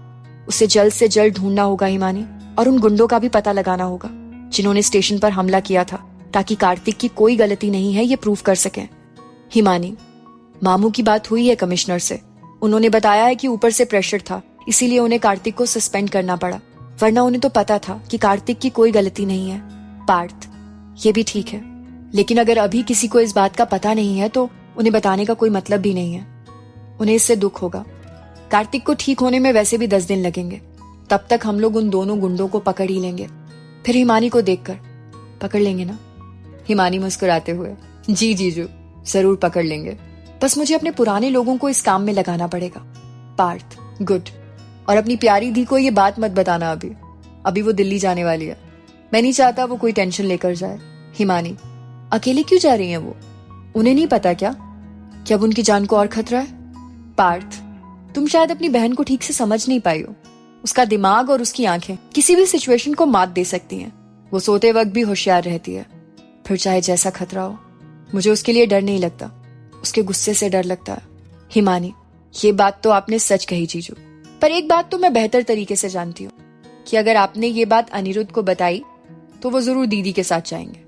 उसे जल्द से जल्द ढूंढना होगा हिमानी, और उन गुंडों का भी पता लगाना होगा जिन्होंने स्टेशन पर हमला किया था, ताकि कार्तिक की कोई गलती नहीं है ये प्रूफ कर सकें। हिमानी, मामू की बात हुई है कमिश्नर से, उन्होंने बताया है कि ऊपर से प्रेशर था इसीलिए उन्हें कार्तिक को सस्पेंड करना पड़ा, वरना उन्हें तो पता था कि कार्तिक की कोई गलती नहीं है। पार्थ, ये भी ठीक है, लेकिन अगर अभी किसी को इस बात का पता नहीं है तो उन्हें बताने का कोई मतलब भी नहीं है। उन्हें इससे दुख होगा। कार्तिक को ठीक होने में वैसे भी 10 दिन लगेंगे, तब तक हम लोग उन दोनों गुंडों को पकड़ ही लेंगे, फिर हिमानी को देखकर पकड़ लेंगे ना। हिमानी मुस्कुराते हुए, जी जीजू जरूर पकड़ लेंगे, बस मुझे अपने पुराने लोगों को इस काम में लगाना पड़ेगा। पार्थ, गुड, और अपनी प्यारी धी को ये बात मत बताना अभी वो दिल्ली जाने वाली है। मैं नहीं चाहता वो कोई टेंशन लेकर जाए। हिमानी, अकेले क्यों जा रही हैं वो? उन्हें नहीं पता क्या कि अब उनकी जान को और खतरा है? पार्थ, तुम शायद अपनी बहन को ठीक से समझ नहीं पाई हो। उसका दिमाग और उसकी आंखें किसी भी सिचुएशन को मात दे सकती हैं। वो सोते वक्त भी होशियार रहती है, फिर चाहे जैसा खतरा हो। मुझे उसके लिए डर नहीं लगता, उसके गुस्से से डर लगता है। हिमानी, ये बात तो आपने सच कही जीजू, पर एक बात तो मैं बेहतर तरीके से जानती हूँ कि अगर आपने ये बात अनिरुद्ध को बताई तो वो जरूर दीदी के साथ जाएंगे।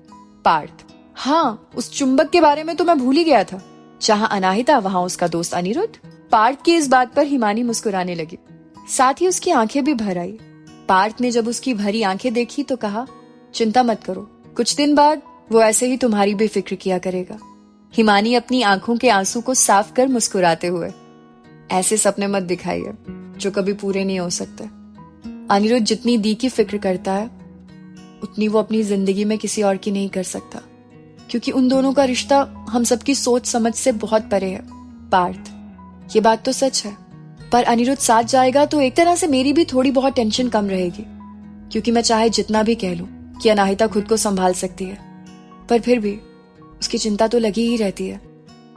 पार्थ, हाँ, उस चुंबक के बारे में तो मैं भूल ही गया था। जहाँ अनाहिता वहाँ उसका दोस्त अनिरुद्ध। पार्थ की इस बात पर हिमानी मुस्कुराने लगी, साथ ही उसकी आंखें भी भर आई। पार्थ ने जब उसकी भरी आंखें देखी तो कहा, चिंता मत करो, कुछ दिन बाद वो ऐसे ही तुम्हारी भी फिक्र किया करेगा। हिमानी अपनी आंखों के आंसू को साफ कर मुस्कुराते हुए, ऐसे सपने मत दिखाइए जो कभी पूरे नहीं हो सकते। अनिरुद्ध जितनी दी की फिक्र करता है उतनी वो अपनी जिंदगी में किसी और की नहीं कर सकता, क्योंकि उन दोनों का रिश्ता हम सबकी सोच समझ से बहुत परे है। पार्थ, ये बात तो सच है, पर अनिरुद्ध साथ जाएगा तो एक तरह से मेरी भी थोड़ी बहुत टेंशन कम रहेगी, क्योंकि मैं चाहे जितना भी कह लूं कि अनाहिता खुद को संभाल सकती है, पर फिर भी उसकी चिंता तो लगी ही रहती है।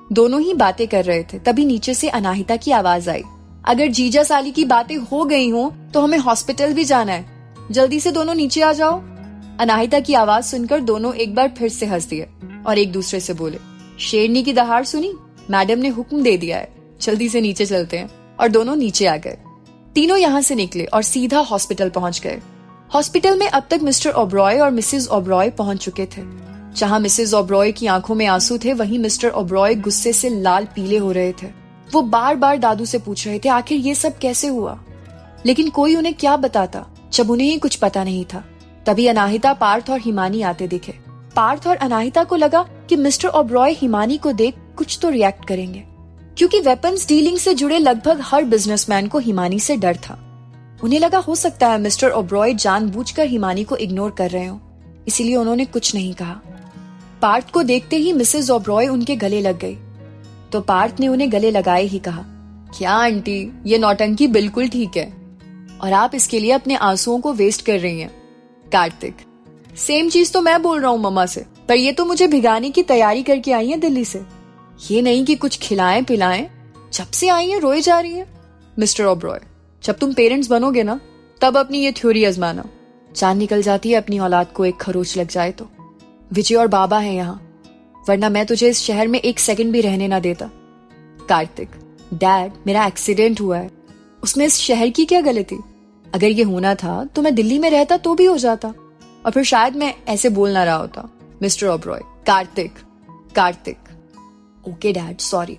दोनों ही बातें कर रहे थे, तभी नीचे से अनाहिता की आवाज आई, अगर जीजा साली की बातें हो गई हो तो हमें हॉस्पिटल भी जाना है, जल्दी से दोनों नीचे आ जाओ। अनाहिता की आवाज सुनकर दोनों एक बार फिर से हंस दिए और एक दूसरे से बोले, शेरनी की दहाड़ सुनी? मैडम ने हुक्म दे दिया है, जल्दी से नीचे चलते हैं। और दोनों नीचे आ गए। तीनों यहाँ से निकले और सीधा हॉस्पिटल पहुंच गए। हॉस्पिटल में अब तक मिस्टर ओबरॉय और मिसेस ओबरॉय पहुंच चुके थे। जहाँ मिसेस ओबरॉय की आंखों में आंसू थे, वहीं मिस्टर ओबरॉय गुस्से से लाल पीले हो रहे थे। वो बार बार दादू से पूछ रहे थे आखिर ये सब कैसे हुआ, लेकिन कोई उन्हें क्या बताता जब उन्हें ही कुछ पता नहीं था। तभी अनाहिता, पार्थ और हिमानी आते दिखे। पार्थ और अनाहिता को लगा कि मिस्टर ओबरॉय हिमानी को देख कुछ तो रिएक्ट करेंगे, क्योंकि वेपन्स डीलिंग से जुड़े लगभग हर बिजनेसमैन को हिमानी से डर था। उन्हें लगा हो सकता है मिस्टर ओबरॉय जानबूझकर हिमानी को इग्नोर कर रहे हो, इसीलिए उन्होंने कुछ नहीं कहा। पार्थ को देखते ही मिसेस ओबरॉय उनके गले लग गई, तो पार्थ ने उन्हें गले लगाए ही कहा, क्या आंटी, ये नौटंकी बिल्कुल ठीक है और आप इसके लिए अपने आंसुओं को वेस्ट कर रही हैं। कार्तिक, सेम चीज तो मैं बोल रहा हूँ मम्मा से, पर ये तो मुझे भिगाने की तैयारी करके आई है दिल्ली से, ये नहीं कि कुछ खिलाएं पिलाएं। जब से आई है रोए जा रही है। मिस्टर ओबरॉय, जब तुम पेरेंट्स बनोगे ना तब अपनी ये थ्योरी आजमाना। जान निकल जाती है अपनी औलाद को एक खरोच लग जाए तो। विजय और बाबा है यहाँ, वरना मैं तुझे इस शहर में एक सेकंड भी रहने ना देता। कार्तिक, डैड, मेरा एक्सीडेंट हुआ है, उसमें इस शहर की क्या गलती? अगर ये होना था तो मैं दिल्ली में रहता तो भी हो जाता, और फिर शायद मैं ऐसे बोल ना रहा होता। Mister Oberoi, Kartik, okay dad, sorry.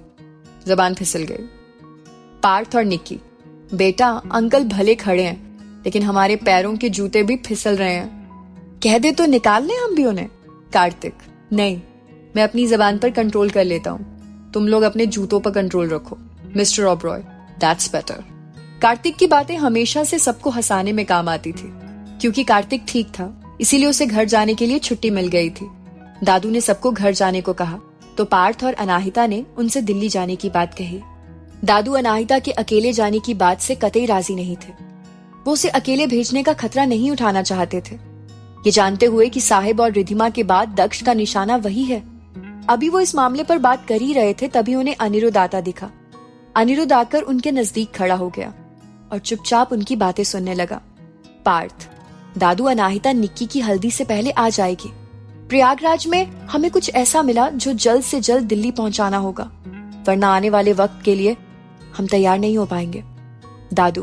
जबान फिसल गई। पार्थ और निक्की, बेटा अंकल भले खड़े हैं लेकिन हमारे पैरों के जूते भी फिसल रहे हैं, कह दे तो निकाल लें हम भी उन्हें। कार्तिक, नहीं, मैं अपनी जबान पर कंट्रोल कर लेता हूँ, तुम लोग अपने जूतों पर कंट्रोल रखो। Mister Oberoi, that's better. Kartik की बातें हमेशा से सबको हंसाने में काम आती थी, क्योंकि कार्तिक ठीक था, इसीलिए उसे घर जाने के लिए छुट्टी मिल गई थी। दादू ने सबको घर जाने को कहा तो पार्थ और अनाहिता ने उनसे दिल्ली जाने की बात कही। दादू अनाहिता के अकेले जाने की बात से कतई राजी नहीं थे। वो उसे अकेले भेजने का खतरा नहीं उठाना चाहते थे, ये जानते हुए कि साहिब और रिधिमा के बाद दक्ष का निशाना वही है। अभी वो इस मामले पर बात कर ही रहे थे, तभी उन्हें अनिरुद्ध आता दिखा। अनिरुद्ध आकर उनके नजदीक खड़ा हो गया और चुपचाप उनकी बातें सुनने लगा। पार्थ, दादू, अनाहिता निक्की की हल्दी से पहले आ जाएगी। प्रयागराज में हमें कुछ ऐसा मिला जो जल्द से जल्द दिल्ली पहुंचाना होगा, वरना आने वाले वक्त के लिए हम तैयार नहीं हो पाएंगे। दादू,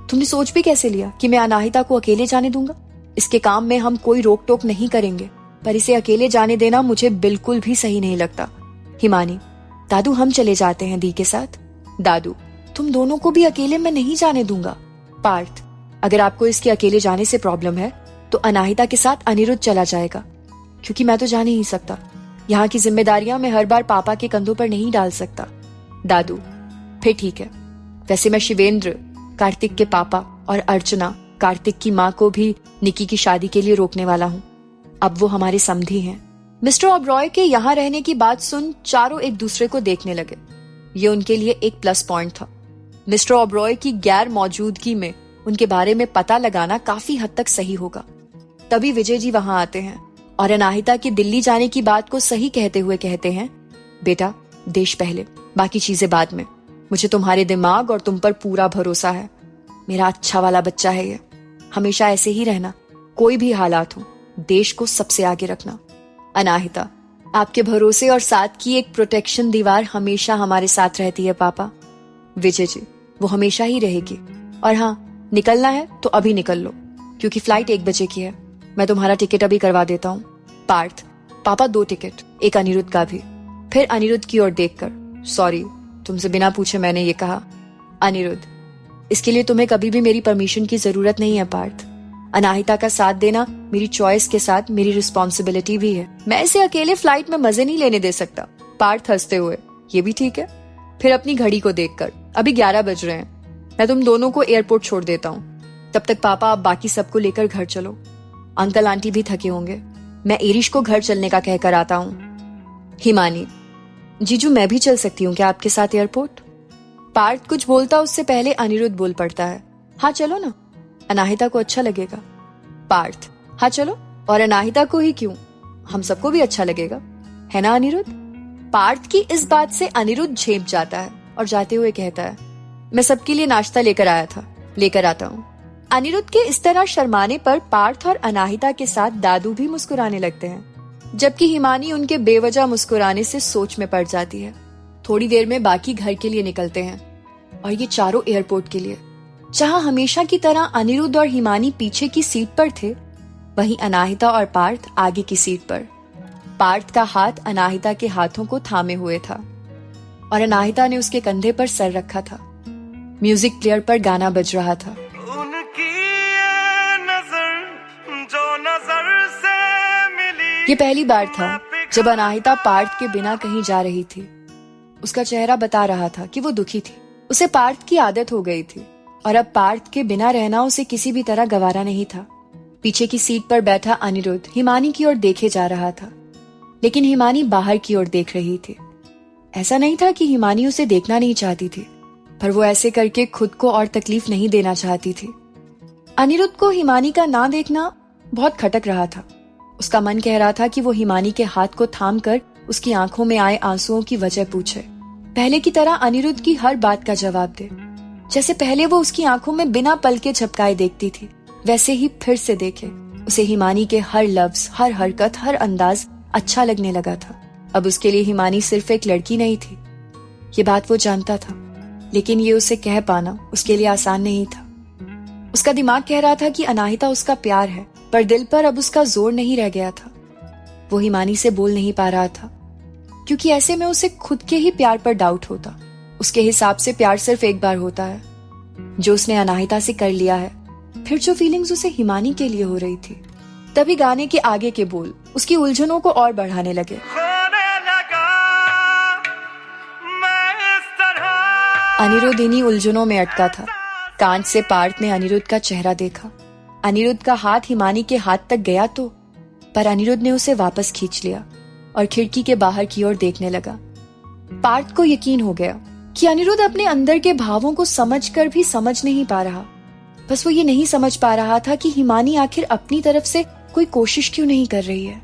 तुमने सोच भी कैसे लिया कि मैं अनाहिता को अकेले जाने दूंगा? इसके काम में हम कोई रोक टोक नहीं करेंगे, पर इसे अकेले जाने देना मुझे बिल्कुल भी सही नहीं लगता। हिमानी, दादू हम चले जाते हैं दी के साथ। दादू, तुम दोनों को भी अकेले मैं नहीं जाने दूंगा। पार्थ, अगर आपको इसके अकेले जाने से प्रॉब्लम है तो अनाहिता के साथ अनिरुद्ध चला जाएगा, क्योंकि मैं तो जा नहीं सकता। यहाँ की जिम्मेदारियां मैं हर बार पापा के कंधों पर नहीं डाल सकता। दादू, फिर ठीक है। वैसे मैं शिवेंद्र, कार्तिक के पापा, और अर्चना, कार्तिक की माँ को भी निक्की की शादी के लिए रोकने वाला हूँ। अब वो हमारे समधी हैं। मिस्टर ओबरॉय के यहाँ रहने की बात सुन चारों एक दूसरे को देखने लगे। ये उनके लिए एक प्लस पॉइंट था। मिस्टर ओबरॉय की गैर मौजूदगी में उनके बारे में पता लगाना काफी हद तक सही होगा। तभी विजय जी वहां आते हैं और अनाहिता की दिल्ली जाने की बात को सही कहते हुए कहते हैं, बेटा देश पहले, बाकी चीजें बाद में। मुझे तुम्हारे दिमाग और तुम पर पूरा भरोसा है। मेरा अच्छा वाला बच्चा है ये। हमेशा ऐसे ही रहना, कोई भी हालात हो, देश को सबसे आगे रखना। अनाहिता, आपके भरोसे और साथ की एक प्रोटेक्शन दीवार हमेशा हमारे साथ रहती है पापा। विजय जी, वो हमेशा ही रहेगी। और हाँ, निकलना है तो अभी निकल लो, क्योंकि फ्लाइट 1 बजे की है। मैं तुम्हारा टिकट अभी करवा देता हूँ। पार्थ, पापा 2 टिकट, एक अनिरुद्ध का भी। फिर अनिरुद्ध की ओर देखकर, सॉरी, तुमसे बिना पूछे मैंने ये कहा। अनिरुद्ध, इसके लिए तुम्हें कभी भी मेरी परमिशन की जरूरत नहीं है पार्थ। अनाहिता का साथ देना मेरी चॉइस के साथ मेरी रिस्पॉन्सिबिलिटी भी है। मैं इसे अकेले फ्लाइट में मजे नहीं लेने दे सकता। पार्थ हंसते हुए, ये भी ठीक है। फिर अपनी घड़ी को देखकर, अभी 11 बज रहे हैं। मैं तुम दोनों को एयरपोर्ट छोड़ देता हूँ। तब तक पापा आप बाकी सबको लेकर घर चलो। अंकल आंटी भी थके होंगे। मैं एरिश को घर चलने का कहकर आता हूँ। हिमानी, जीजू मैं भी चल सकती हूँ क्या आपके साथ एयरपोर्ट? पार्थ कुछ बोलता उससे पहले अनिरुद्ध बोल पड़ता है, हाँ चलो ना, अनाहिता को अच्छा लगेगा। पार्थ, हाँ चलो, और अनाहिता को ही क्यों, हम सबको भी अच्छा लगेगा, है ना अनिरुद्ध? पार्थ की इस बात से अनिरुद्ध झेप जाता है और जाते हुए कहता है, मैं सबके लिए नाश्ता लेकर आया था, लेकर आता हूँ। अनिरुद्ध के इस तरह शर्माने पर पार्थ और अनाहिता के साथ दादू भी मुस्कुराने लगते हैं, जबकि हिमानी उनके बेवजह मुस्कुराने से सोच में पड़ जाती है। थोड़ी देर में बाकी घर के लिए निकलते हैं और ये चारों एयरपोर्ट के लिए। जहां हमेशा की तरह अनिरुद्ध और हिमानी पीछे की सीट पर थे, वहीं अनाहिता और पार्थ आगे की सीट पर। पार्थ का हाथ अनाहिता के हाथों को थामे हुए था और अनाहिता ने उसके कंधे पर सर रखा था। म्यूजिक प्लेयर पर गाना बज रहा था। उनकी नजर जो नजर से मिली। ये पहली बार था जब अनाहिता पार्थ के बिना कहीं जा रही थी। उसका चेहरा बता रहा था कि वो दुखी थी। उसे पार्थ की आदत हो गई थी और अब पार्थ के बिना रहना उसे किसी भी तरह गवारा नहीं था। पीछे की सीट पर बैठा अनिरुद्ध हिमानी की ओर देखे जा रहा था, लेकिन हिमानी बाहर की ओर देख रही थी। ऐसा नहीं था कि हिमानी उसे देखना नहीं चाहती थी, पर वो ऐसे करके खुद को और तकलीफ नहीं देना चाहती थी। अनिरुद्ध को हिमानी का ना देखना बहुत खटक रहा था। उसका मन कह रहा था कि वो हिमानी के हाथ को थाम कर उसकी आंखों में आए आंसुओं की वजह पूछे। पहले की तरह अनिरुद्ध की हर बात का जवाब दे। जैसे पहले वो उसकी आंखों में बिना पल के झपकाए देखती थी, वैसे ही फिर से देखे। उसे हिमानी के हर लफ्ज, हर हरकत, हर अंदाज अच्छा लगने लगा था। अब उसके लिए हिमानी सिर्फ एक लड़की नहीं थी, ये बात वो जानता था, लेकिन ये उसे कह पाना उसके लिए आसान नहीं था। उसका दिमाग कह रहा था कि अनाहिता उसका प्यार है, पर दिल पर अब उसका जोर नहीं रह गया था। वो हिमानी से बोल नहीं पा रहा था, क्योंकि ऐसे में उसे खुद के ही प्यार पर डाउट होता। उसके हिसाब से प्यार सिर्फ एक बार होता है, जो उसने अनाहिता से कर लिया है। फिर जो फीलिंग्स उसे हिमानी के लिए हो रही थी। तभी गाने के आगे के बोल उसकी उलझनों को और बढ़ाने लगे। अनिरुद्ध इन्हीं उलझनों में अटका था। कांच से पार्थ ने अनिरुद्ध का चेहरा देखा। अनिरुद्ध का हाथ हिमानी के हाथ तक गया तो, पर अनिरुद्ध ने उसे वापस खींच लिया और खिड़की के बाहर की ओर देखने लगा। पार्थ को यकीन हो गया कि अनिरुद्ध अपने अंदर के भावों को समझकर भी समझ नहीं पा रहा। बस वो ये नहीं समझ पा रहा था कि हिमानी आखिर अपनी तरफ से कोई कोशिश क्यों नहीं कर रही है।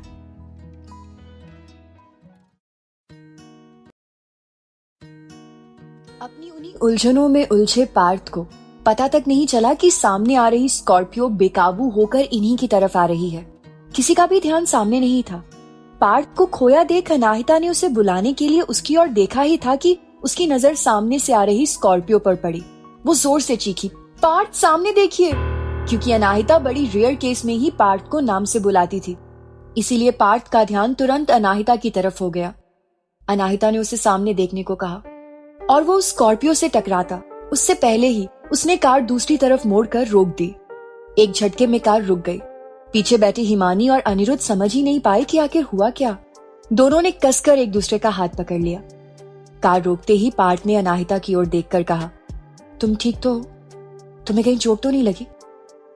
अपनी उन्हीं उलझनों में उलझे पार्थ को पता तक नहीं चला कि सामने आ रही स्कॉर्पियो बेकाबू होकर इन्हीं की तरफ आ रही है। किसी का भी ध्यान सामने नहीं था। पार्थ को खोया देख अनाहिता ने उसे बुलाने के लिए उसकी ओर देखा ही था कि उसकी नजर सामने से आ रही स्कॉर्पियो पर पड़ी। वो जोर से चीखी, पार्थ सामने देखिए, क्योंकि अनाहिता बड़ी रेयर केस में ही पार्थ को नाम से बुलाती थी। इसीलिए पार्थ का ध्यान तुरंत अनाहिता की तरफ हो गया। अनाहिता ने उसे सामने देखने को कहा और वो उस स्कॉर्पियो से टकराता उससे पहले ही उसने कार दूसरी तरफ मोड़कर रोक दी। एक झटके में कार रुक गई। पीछे बैठी हिमानी और अनिरुद्ध समझ ही नहीं पाए कि आखिर हुआ क्या। दोनों ने कसकर एक दूसरे का हाथ पकड़ लिया। कार रोकते ही पार्थ ने अनाहिता की ओर देखकर कहा, तुम ठीक तो हो? तुम्हें कहीं चोट तो नहीं लगी?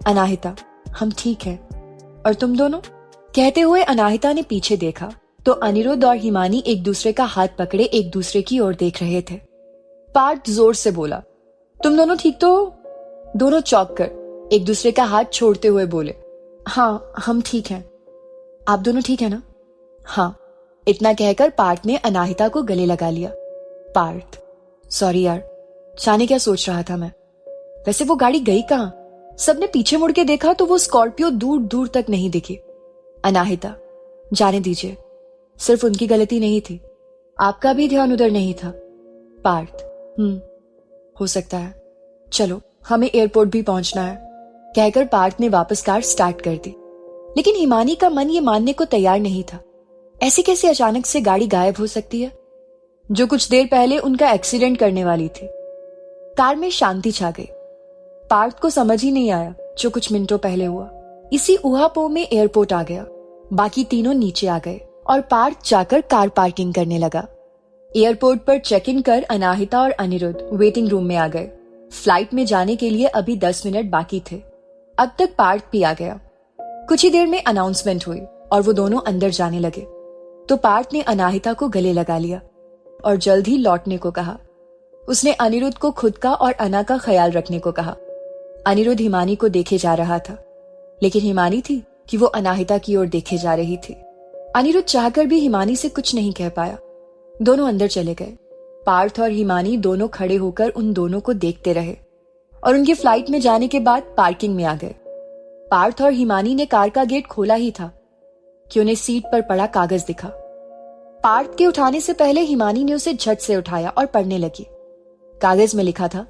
अनाहिता, हम ठीक हैं। और तुम दोनों? कहते हुए अनाहिता ने पीछे देखा तो अनिरुद्ध और हिमानी एक दूसरे का हाथ पकड़े एक दूसरे की ओर देख रहे थे। पार्थ जोर से बोला, तुम दोनों ठीक तो हो? दोनों चौंक कर एक दूसरे का हाथ छोड़ते हुए बोले, हाँ हम ठीक हैं। आप दोनों ठीक है ना? हाँ। इतना कहकर पार्थ ने अनाहिता को गले लगा लिया। पार्थ, सॉरी यार, जाने क्या सोच रहा था मैं। वैसे वो गाड़ी गई कहां? सबने पीछे मुड़ के देखा तो वो स्कॉर्पियो दूर दूर तक नहीं दिखी। अनाहिता, जाने दीजिए, सिर्फ उनकी गलती नहीं थी, आपका भी ध्यान उधर नहीं था। पार्थ, हो सकता है, चलो हमें एयरपोर्ट भी पहुंचना है, कहकर पार्थ ने वापस कार स्टार्ट कर दी। लेकिन हिमानी का मन ये मानने को तैयार नहीं था। ऐसे कैसे अचानक से गाड़ी गायब हो सकती है, जो कुछ देर पहले उनका एक्सीडेंट करने वाली थी। कार में शांति छा गई। पार्थ को समझ ही नहीं आया जो कुछ मिनटों पहले हुआ। इसी ऊहापोह में एयरपोर्ट आ गया। बाकी तीनों नीचे आ गए और पार्थ जाकर कार पार्किंग करने लगा। एयरपोर्ट पर चेक इन कर अनाहिता और अनिरुद्ध वेटिंग रूम में आ गए। फ्लाइट में जाने के लिए अभी 10 मिनट बाकी थे। अब तक पार्थ भी आ गया। कुछ ही देर में अनाउंसमेंट हुई और वो दोनों अंदर जाने लगे तो पार्थ ने अनाहिता को गले लगा लिया और जल्द ही लौटने को कहा। उसने अनिरुद्ध को खुद का और अना का ख्याल रखने को कहा। अनिरुद्ध हिमानी को देखे जा रहा था, लेकिन हिमानी थी कि वो अनाहिता की ओर देखे जा रही थी। अनिरुद्ध चाहकर भी हिमानी से कुछ नहीं कह पाया। दोनों अंदर चले गए। पार्थ और हिमानी दोनों खड़े होकर उन दोनों को देखते रहे और उनके फ्लाइट में जाने के बाद पार्किंग में आ गए। पार्थ और हिमानी ने कार का गेट खोला ही था कि उन्हें सीट पर पड़ा कागज दिखा। पार्थ के उठाने से पहले हिमानी ने उसे झट से उठाया और पढ़ने लगी। कागज में लिखा था,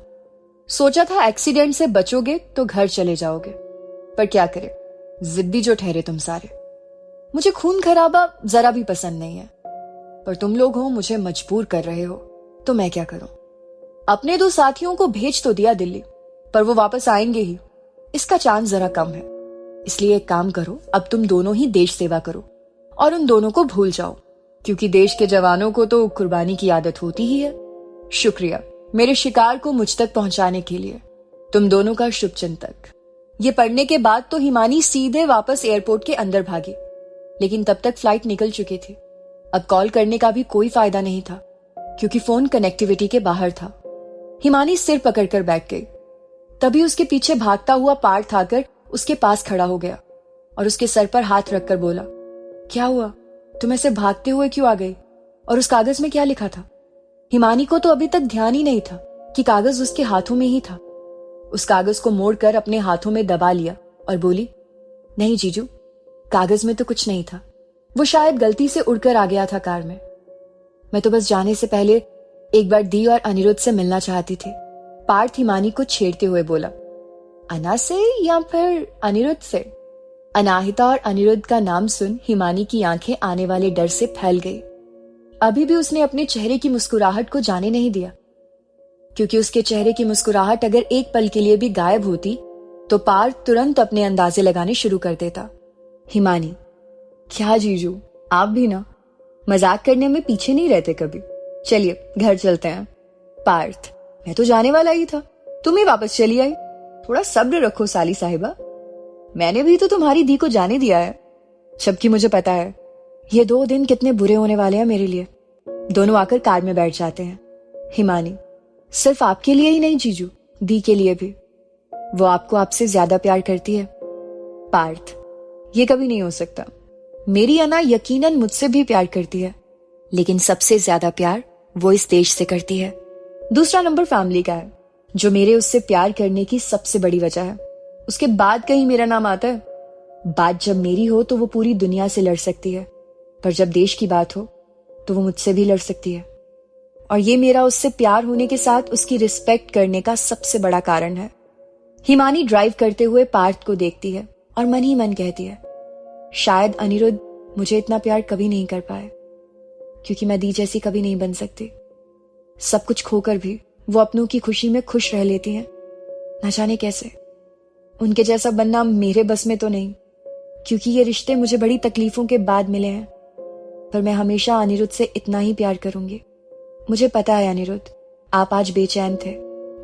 सोचा था एक्सीडेंट से बचोगे तो घर चले जाओगे, पर क्या करे, जिद्दी जो ठहरे तुम सारे। मुझे खून खराबा जरा भी पसंद नहीं है, पर तुम लोग हो मुझे मजबूर कर रहे हो, तो मैं क्या करूं। अपने 2 साथियों को भेज तो दिया दिल्ली, पर वो वापस आएंगे ही, इसका चांस जरा कम है। इसलिए एक काम करो, अब तुम दोनों ही देश सेवा करो और उन दोनों को भूल जाओ, क्योंकि देश के जवानों को तो कुर्बानी की आदत होती ही है। शुक्रिया मेरे शिकार को मुझ तक पहुंचाने के लिए, तुम दोनों का शुभ चिंतक। ये पढ़ने के बाद तो हिमानी सीधे वापस एयरपोर्ट के अंदर भागी, लेकिन तब तक फ्लाइट निकल चुकी थी। अब कॉल करने का भी कोई फायदा नहीं था, क्योंकि फोन कनेक्टिविटी के बाहर था। हिमानी सिर पकड़कर बैठ गई। तभी उसके पीछे भागता हुआ पार्थ आकर उसके पास खड़ा हो गया और उसके सर पर हाथ रखकर बोला, क्या हुआ, तुम ऐसे भागते हुए क्यों आ गई, और उस कागज में क्या लिखा था? हिमानी को तो अभी तक ध्यान ही नहीं था कि कागज उसके हाथों में ही था। उस कागज को मोड़कर अपने हाथों में दबा लिया और बोली, नहीं जीजू, कागज में तो कुछ नहीं था, वो शायद गलती से उड़कर आ गया था कार में। मैं तो बस जाने से पहले एक बार दी और अनिरुद्ध से मिलना चाहती थी। पार्थ हिमानी को छेड़ते हुए बोला, अना से या फिर अनिरुद्ध से? अनाहिता और अनिरुद्ध का नाम सुन हिमानी की आंखें आने वाले डर से फैल गई। अभी भी उसने अपने चेहरे की मुस्कुराहट को जाने नहीं दिया, क्योंकि उसके चेहरे की मुस्कुराहट अगर एक पल के लिए भी गायब होती तो पार्थ तुरंत अपने अंदाजे लगाने शुरू कर देता। हिमानी, क्या जीजू, आप भी ना मजाक करने में पीछे नहीं रहते कभी। चलिए घर चलते हैं। पार्थ, मैं तो जाने वाला ही था, तुम ही वापस चली आई। थोड़ा सब्र रखो साली साहिबा, मैंने भी तो तुम्हारी दी को जाने दिया है, जबकि मुझे पता है ये 2 दिन कितने बुरे होने वाले हैं मेरे लिए। दोनों आकर कार में बैठ जाते हैं। हिमानी, सिर्फ आपके लिए ही नहीं जीजू, दी के लिए भी, वो आपको आपसे ज्यादा प्यार करती है। पार्थ, ये कभी नहीं हो सकता। मेरी अना यकीनन मुझसे भी प्यार करती है, लेकिन सबसे ज्यादा प्यार वो इस देश से करती है। दूसरा नंबर फैमिली का है, जो मेरे उससे प्यार करने की सबसे बड़ी वजह है। उसके बाद कहीं मेरा नाम आता है। बात जब मेरी हो तो वो पूरी दुनिया से लड़ सकती है, पर जब देश की बात हो तो वो मुझसे भी लड़ सकती है। और ये मेरा उससे प्यार होने के साथ उसकी रिस्पेक्ट करने का सबसे बड़ा कारण है। हिमानी ड्राइव करते हुए पार्थ को देखती है और मन ही मन कहती है, शायद अनिरुद्ध मुझे इतना प्यार कभी नहीं कर पाए, क्योंकि मैं दी जैसी कभी नहीं बन सकती। सब कुछ खोकर भी वो अपनों की खुशी में खुश रह लेती हैं, न जाने कैसे। उनके जैसा बनना मेरे बस में तो नहीं, क्योंकि ये रिश्ते मुझे बड़ी तकलीफों के बाद मिले हैं, पर मैं हमेशा अनिरुद्ध से इतना ही प्यार करूंगी। मुझे पता है अनिरुद्ध, आप आज बेचैन थे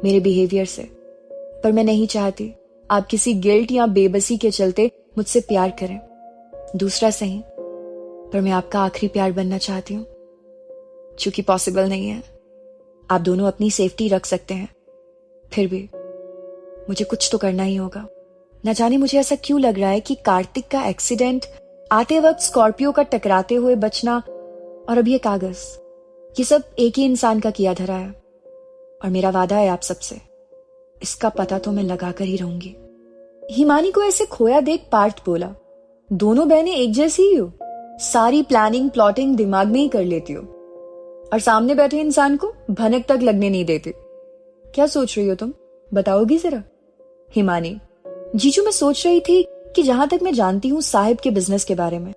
मेरे बिहेवियर से, पर मैं नहीं चाहती आप किसी गिल्ट या बेबसी के चलते मुझसे प्यार करें। दूसरा सही, पर मैं आपका आखिरी प्यार बनना चाहती हूँ, चूंकि पॉसिबल नहीं है। आप दोनों अपनी सेफ्टी रख सकते हैं, फिर भी मुझे कुछ तो करना ही होगा। न जाने मुझे ऐसा क्यों लग रहा है कि कार्तिक का एक्सीडेंट, आते वक्त स्कॉर्पियो का टकराते हुए बचना, और अब ये कागज, ये सब एक ही इंसान का किया धरा है। और मेरा वादा है आप सबसे, इसका पता तो मैं लगा कर ही रहूंगी। हिमानी को ऐसे खोया देख पार्थ बोला, दोनों बहनें एक जैसी ही हो, सारी प्लानिंग प्लॉटिंग दिमाग में ही कर लेती हो और सामने बैठे इंसान को भनक तक लगने नहीं देती। क्या सोच रही हो तुम, बताओगी जरा? हिमानी, जीजू मैं सोच रही थी कि जहां तक मैं जानती हूँ साहिब के बिजनेस के बारे में,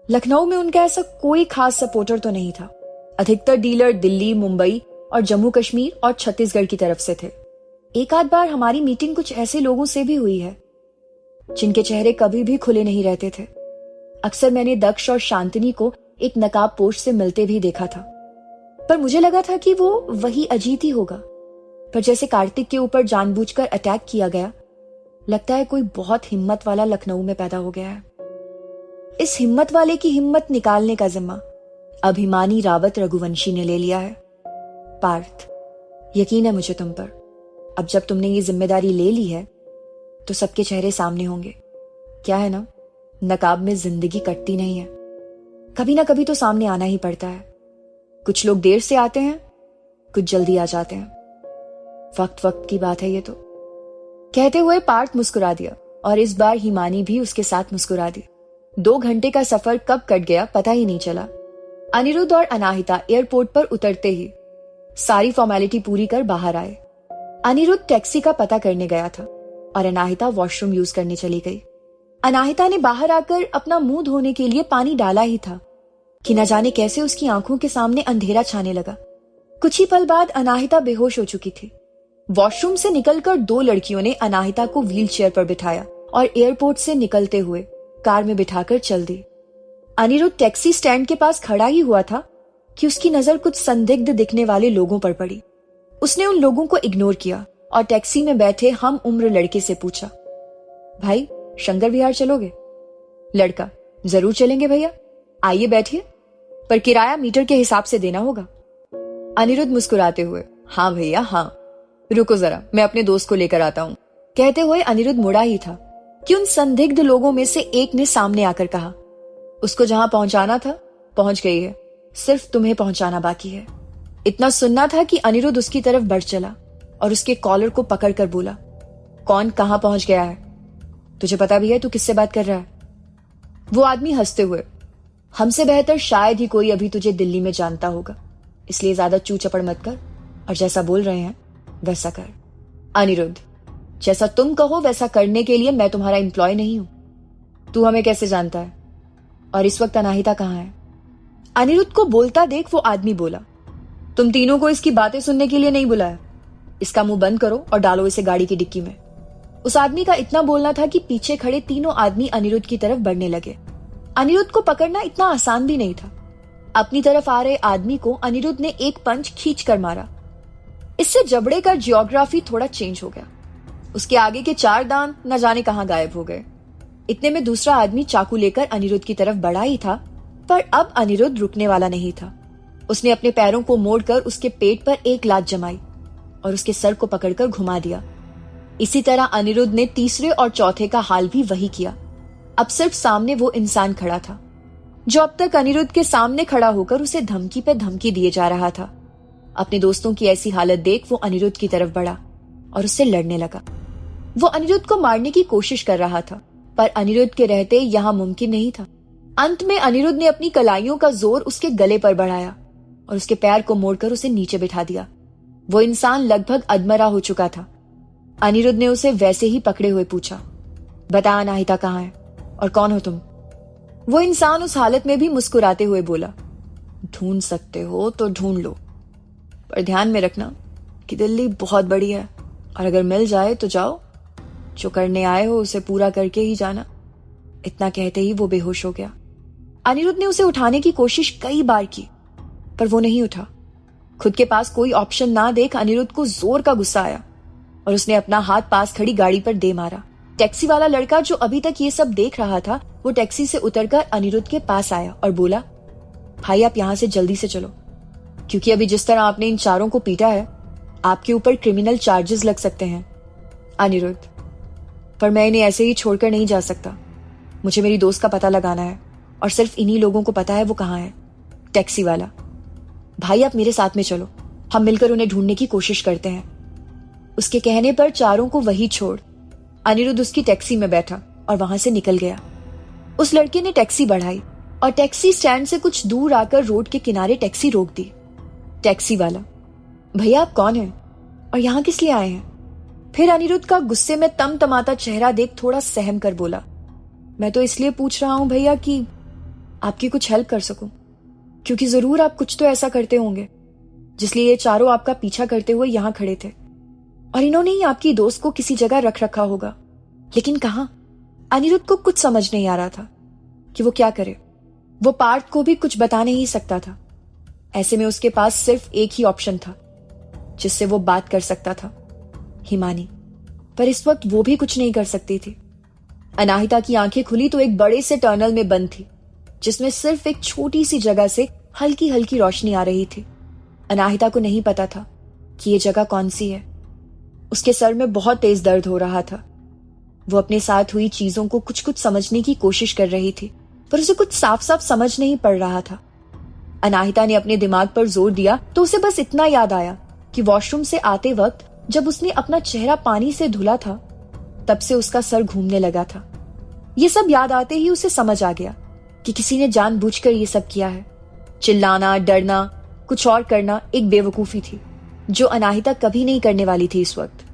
लखनऊ में उनका ऐसा कोई खास सपोर्टर तो नहीं था। अधिकतर डीलर दिल्ली, मुंबई और जम्मू कश्मीर और छत्तीसगढ़ की तरफ से थे। एक आध बार हमारी मीटिंग कुछ ऐसे लोगों से भी हुई है जिनके चेहरे कभी भी खुले नहीं रहते थे। अक्सर मैंने दक्ष और शांतिनी को एक नकाबपोश से मिलते भी देखा था, पर मुझे लगा था कि वो वही अजीत ही होगा। पर जैसे कार्तिक के ऊपर जानबूझकर अटैक किया गया, लगता है कोई बहुत हिम्मत वाला लखनऊ में पैदा हो गया है। इस हिम्मत वाले की हिम्मत निकालने का जिम्मा अब हिमानी रावत रघुवंशी ने ले लिया है। पार्थ, यकीन है मुझे तुम पर। अब जब तुमने ये जिम्मेदारी ले ली है तो सबके चेहरे सामने होंगे। क्या है ना, नकाब में जिंदगी कटती नहीं है, कभी ना कभी तो सामने आना ही पड़ता है। कुछ लोग देर से आते हैं, कुछ जल्दी आ जाते हैं। वक्त वक्त की बात है ये तो। कहते हुए पार्थ मुस्कुरा दिया और इस बार हिमानी भी उसके साथ मुस्कुरा दी। 2 घंटे का सफर कब कट गया पता ही नहीं चला। अनिरुद्ध और अनाहिता एयरपोर्ट पर उतरते ही सारी फॉर्मेलिटी पूरी कर बाहर आए। अनिरुद्ध टैक्सी का पता करने गया था और अनाहिता वॉशरूम यूज करने चली गई। अनाहिता ने बाहर आकर अपना मुंह धोने के लिए पानी डाला ही था कि न जाने कैसे उसकी आंखों के सामने अंधेरा छाने लगा। कुछ ही पल बाद अनाहिता बेहोश हो चुकी थी। वॉशरूम से निकलकर 2 लड़कियों ने अनाहिता को व्हील चेयर पर बिठाया और एयरपोर्ट से निकलते हुए कार में बिठाकर चल दी। अनिरुद्ध टैक्सी स्टैंड के पास खड़ा ही हुआ था कि उसकी नजर कुछ संदिग्ध दिखने वाले लोगों पर पड़ी। उसने उन लोगों को इग्नोर किया और टैक्सी में बैठे हम उम्र लड़के से पूछा, भाई शंकर विहार चलोगे? लड़का, जरूर चलेंगे भैया, आइए बैठिए, पर किराया मीटर के हिसाब से देना होगा। अनिरुद्ध मुस्कुराते हुए, हाँ भैया हाँ, रुको जरा मैं अपने दोस्त को लेकर आता हूँ। कहते हुए अनिरुद्ध मुड़ा ही था कि उन संदिग्ध लोगों में से एक ने सामने आकर कहा, उसको जहां पहुंचाना था पहुंच गई है, सिर्फ तुम्हें पहुंचाना बाकी है। इतना सुनना था कि अनिरुद्ध उसकी तरफ बढ़ चला और उसके कॉलर को पकड़कर बोला, कौन कहां पहुंच गया है? तुझे पता भी है तू किससे बात कर रहा है? वो आदमी हंसते हुए, हमसे बेहतर शायद ही कोई अभी तुझे दिल्ली में जानता होगा, इसलिए ज्यादा चू चपड़ मत कर और जैसा बोल रहे हैं वैसा कर। अनिरुद्ध, जैसा तुम कहो वैसा करने के लिए मैं तुम्हारा एम्प्लॉय नहीं हूं। तू हमें कैसे जानता है? और इस वक्त अनाहिता कहां है? अनिरुद्ध को बोलता देख वो आदमी बोला, तुम तीनों को इसकी बातें सुनने के लिए नहीं बुलाया, इसका मुंह बंद करो और डालो इसे गाड़ी की डिक्की में। उस आदमी का इतना बोलना था कि पीछे खड़े तीनों आदमी अनिरुद्ध की तरफ बढ़ने लगे। अनिरुद्ध को पकड़ना इतना आसान भी नहीं था। अपनी तरफ आ रहे आदमी को अनिरुद्ध ने एक पंच खींच कर मारा। इससे जबड़े का जियोग्राफी थोड़ा चेंज हो गया। उसके आगे के 4 दांत न जाने कहां गायब हो गए। इतने में दूसरा आदमी चाकू लेकर अनिरुद्ध की तरफ बढ़ा ही था, पर अब अनिरुद्ध रुकने वाला नहीं था। उसने अपने पैरों को मोड़कर उसके पेट पर एक लात जमाई और उसके सर को पकड़कर घुमा दिया। इसी तरह अनिरुद्ध ने तीसरे और चौथे का हाल भी वही किया। अब सिर्फ सामने वो इंसान खड़ा था जो अब तक अनिरुद्ध के सामने खड़ा होकर उसे धमकी पे धमकी दिए जा रहा था। अपने दोस्तों की ऐसी हालत देख वो अनिरुद्ध की तरफ बढ़ा और उससे लड़ने लगा। वो अनिरुद्ध को मारने की कोशिश कर रहा था, पर अनिरुद्ध के रहते यहां मुमकिन नहीं था। अंत में अनिरुद्ध ने अपनी कलाइयों का जोर उसके गले पर बढ़ाया और उसके पैर को मोड़कर उसे नीचे बिठा दिया। वो इंसान लगभग अधमरा हो चुका था। अनिरुद्ध ने उसे वैसे ही पकड़े हुए पूछा, बता अनाहिता कहां है और कौन हो तुम? वो इंसान उस हालत में भी मुस्कुराते हुए बोला, ढूंढ सकते हो तो ढूंढ लो, पर ध्यान में रखना कि दिल्ली बहुत बड़ी है और अगर मिल जाए तो जाओ, जो करने आए हो उसे पूरा करके ही जाना। इतना कहते ही वो बेहोश हो गया। अनिरुद्ध ने उसे उठाने की कोशिश कई बार की, पर वो नहीं उठा। खुद के पास कोई ऑप्शन ना देख अनिरुद्ध को जोर का गुस्सा आया और उसने अपना हाथ पास खड़ी गाड़ी पर दे मारा। टैक्सी वाला लड़का जो अभी तक ये सब देख रहा था, वो टैक्सी से उतरकर अनिरुद्ध के पास आया और बोला, भाई आप यहां से जल्दी से चलो, क्योंकि अभी जिस तरह आपने इन चारों को पीटा है आपके ऊपर क्रिमिनल चार्जेस लग सकते हैं। अनिरुद्ध, पर मैं इन्हें ऐसे ही छोड़कर नहीं जा सकता। मुझे मेरी दोस्त का पता लगाना है और सिर्फ इन्हीं लोगों को पता है वो कहाँ है। टैक्सी वाला, भाई आप मेरे साथ में चलो, हम मिलकर उन्हें ढूंढने की कोशिश करते हैं। उसके कहने पर चारों को वही छोड़ अनिरुद्ध उसकी टैक्सी में बैठा और वहां से निकल गया। उस लड़के ने टैक्सी बढ़ाई और टैक्सी स्टैंड से कुछ दूर आकर रोड के किनारे टैक्सी रोक दी। टैक्सी वाला, भैया आप कौन हैं और यहाँ किस लिए आए हैं? फिर अनिरुद्ध का गुस्से में तमतमाता चेहरा देख थोड़ा सहम कर बोला, मैं तो इसलिए पूछ रहा हूं भैया कि आपकी कुछ हेल्प कर सकूं, क्योंकि जरूर आप कुछ तो ऐसा करते होंगे जिसलिए ये चारों आपका पीछा करते हुए यहां खड़े थे और इन्होंने ही आपकी दोस्त को किसी जगह रख रखा होगा। लेकिन कहां? अनिरुद्ध को कुछ समझ नहीं आ रहा था कि वो क्या करे। वो पार्थ को भी कुछ बता नहीं सकता था। ऐसे में उसके पास सिर्फ एक ही ऑप्शन था जिससे वो बात कर सकता था, हिमानी। पर इस वक्त वो भी कुछ नहीं कर सकती थी। अनाहिता की आंखें खुली तो एक बड़े से टनल में बंद थी जिसमें सिर्फ एक छोटी सी जगह से हल्की हल्की रोशनी आ रही थी। अनाहिता को नहीं पता था कि ये जगह कौन सी है। उसके सर में बहुत तेज दर्द हो रहा था। वो अपने साथ हुई चीजों को कुछ कुछ समझने की कोशिश कर रही थी, पर उसे कुछ साफ साफ समझ नहीं पड़ रहा था। अनाहिता ने अपने दिमाग पर जोर दिया तो उसे बस इतना याद आया कि वॉशरूम से आते वक्त जब उसने अपना चेहरा पानी से धुला था तब से उसका सर घूमने लगा था। ये सब याद आते ही उसे समझ आ गया कि किसी ने जानबूझकर ये सब किया है। चिल्लाना, डरना, कुछ और करना एक बेवकूफी थी जो अनाहिता कभी नहीं करने वाली थी। इस वक्त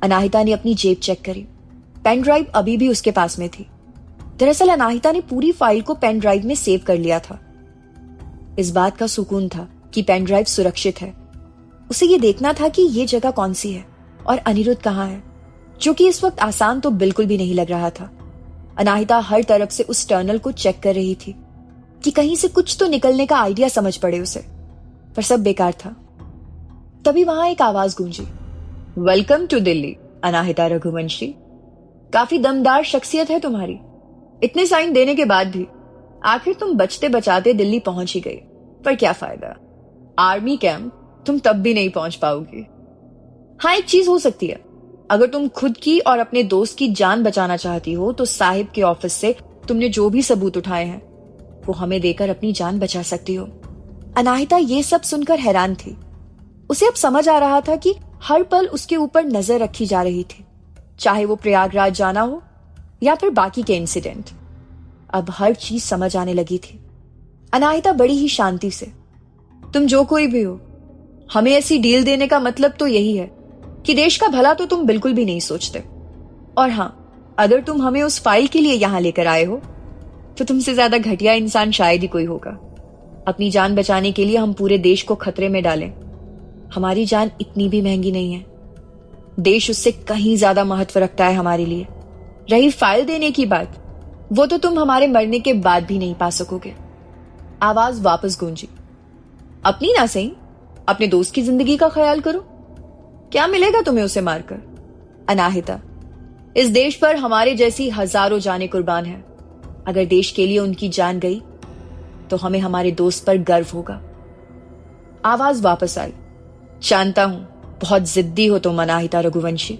अनाहिता ने अपनी जेब चेक करी। पेन ड्राइव अभी भी उसके पास में थी। दरअसल अनाहिता ने पूरी फाइल को पेन ड्राइव में सेव कर लिया था। इस बात का सुकून था कि पेन ड्राइव सुरक्षित है। उसे ये देखना था कि ये जगह कौन सी है और अनिरुद्ध कहाँ है, जो कि इस वक्त आसान तो बिल्कुल भी नहीं लग रहा था। अनाहिता हर तरफ से उस टनल को चेक कर रही थी कि कहीं से कुछ तो निकलने का आइडिया समझ पड़े उसे, पर सब बेकार था। तभी वहां एक आवाज गूंजी, वेलकम टू दिल्ली अनाहिता रघुवंशी। काफी दमदार शख्सियत है तुम्हारी। इतने साइन देने के बाद भी आखिर तुम बचते बचाते दिल्ली पहुंच ही गई। पर क्या फायदा, आर्मी कैंप तुम तब भी नहीं पहुंच पाओगी। हाँ, एक चीज हो सकती है, अगर तुम खुद की और अपने दोस्त की जान बचाना चाहती हो तो साहिब के ऑफिस से तुमने जो भी सबूत उठाए हैं वो हमें देकर अपनी जान बचा सकती हो। अनाहिता ये सब सुनकर हैरान थी। उसे अब समझ आ रहा था कि हर पल उसके ऊपर नजर रखी जा रही थी, चाहे वो प्रयागराज जाना हो या फिर बाकी के इंसिडेंट। अब हर चीज समझ आने लगी थी। अनाहिता बड़ी ही शांति से, तुम जो कोई भी हो, हमें ऐसी डील देने का मतलब तो यही है कि देश का भला तो तुम बिल्कुल भी नहीं सोचते। और हाँ, अगर तुम हमें उस फाइल के लिए यहां लेकर आए हो तो तुमसे ज्यादा घटिया इंसान शायद ही कोई होगा। अपनी जान बचाने के लिए हम पूरे देश को खतरे में डालें। हमारी जान इतनी भी महंगी नहीं है। देश उससे कहीं ज्यादा महत्व रखता है हमारे लिए। रही फाइल देने की बात, वो तो तुम हमारे मरने के बाद भी नहीं पा सकोगे। आवाज वापस गूंजी, अपनी ना सही, अपने दोस्त की जिंदगी का ख्याल करो। क्या मिलेगा तुम्हें उसे मारकर? अनाहिता, इस देश पर हमारे जैसी हजारों जानें कुर्बान हैं। अगर देश के लिए उनकी जान गई तो हमें हमारे दोस्त पर गर्व होगा। आवाज वापस आई, जानता हूं बहुत जिद्दी हो तुम अनाहिता रघुवंशी,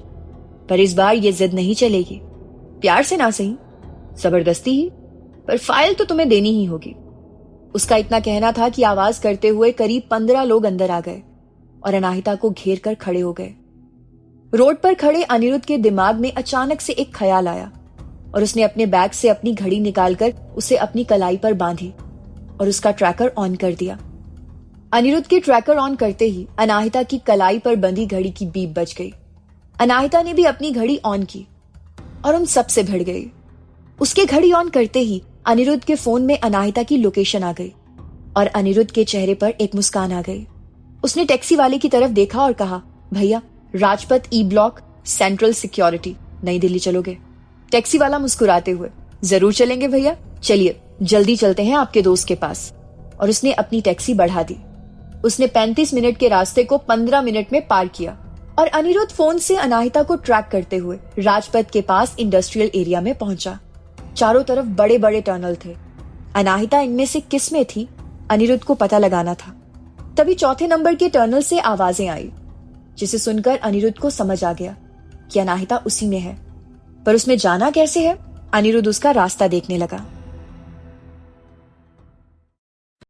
पर इस बार ये जिद नहीं चलेगी। प्यार से ना सही, जबरदस्ती ही, पर फाइल तो तुम्हें देनी ही होगी। उसका इतना कहना था कि आवाज करते हुए करीब 15 लोग अंदर आ गए और अनाहिता को घेर कर खड़े हो गए। रोड पर खड़े अनिरुद्ध के दिमाग में अचानक से एक ख्याल आया और उसने अपने बैग से अपनी घड़ी निकालकर उसे अपनी कलाई पर बांधी और उसका ट्रैकर ऑन कर दिया। अनिरुद्ध के ट्रैकर ऑन करते ही अनाहिता की कलाई पर बंधी घड़ी की बीप बज गई। अनाहिता ने भी अपनी घड़ी ऑन की और उन सब से भिड़ गई। उसके घड़ी ऑन करते ही अनिरुद्ध के फोन में अनाहिता की लोकेशन आ गई और अनिरुद्ध के चेहरे पर एक मुस्कान आ गई। उसने टैक्सी वाले की तरफ देखा और कहा, भैया Rajpath E block, central security, नई दिल्ली चलोगे? टैक्सी वाला मुस्कुराते हुए, जरूर चलेंगे भैया, चलिए जल्दी चलते हैं आपके दोस्त के पास। और उसने अपनी टैक्सी बढ़ा दी। उसने 35 मिनट के रास्ते को 15 मिनट में पार किया और अनिरुद्ध फोन से अनाहिता को ट्रैक करते हुए राजपथ के पास इंडस्ट्रियल एरिया में पहुंचा। चारों तरफ बड़े बड़े टनल थे। अनाहिता इनमें से किस में थी, अनिरुद्ध को पता लगाना था। तभी चौथे नंबर के टनल से आवाजें आई, जिसे सुनकर अनिरुद्ध को समझ आ गया कि अनाहिता उसी में है, पर उसमें जाना कैसे है। अनिरुद्ध उसका रास्ता देखने लगा।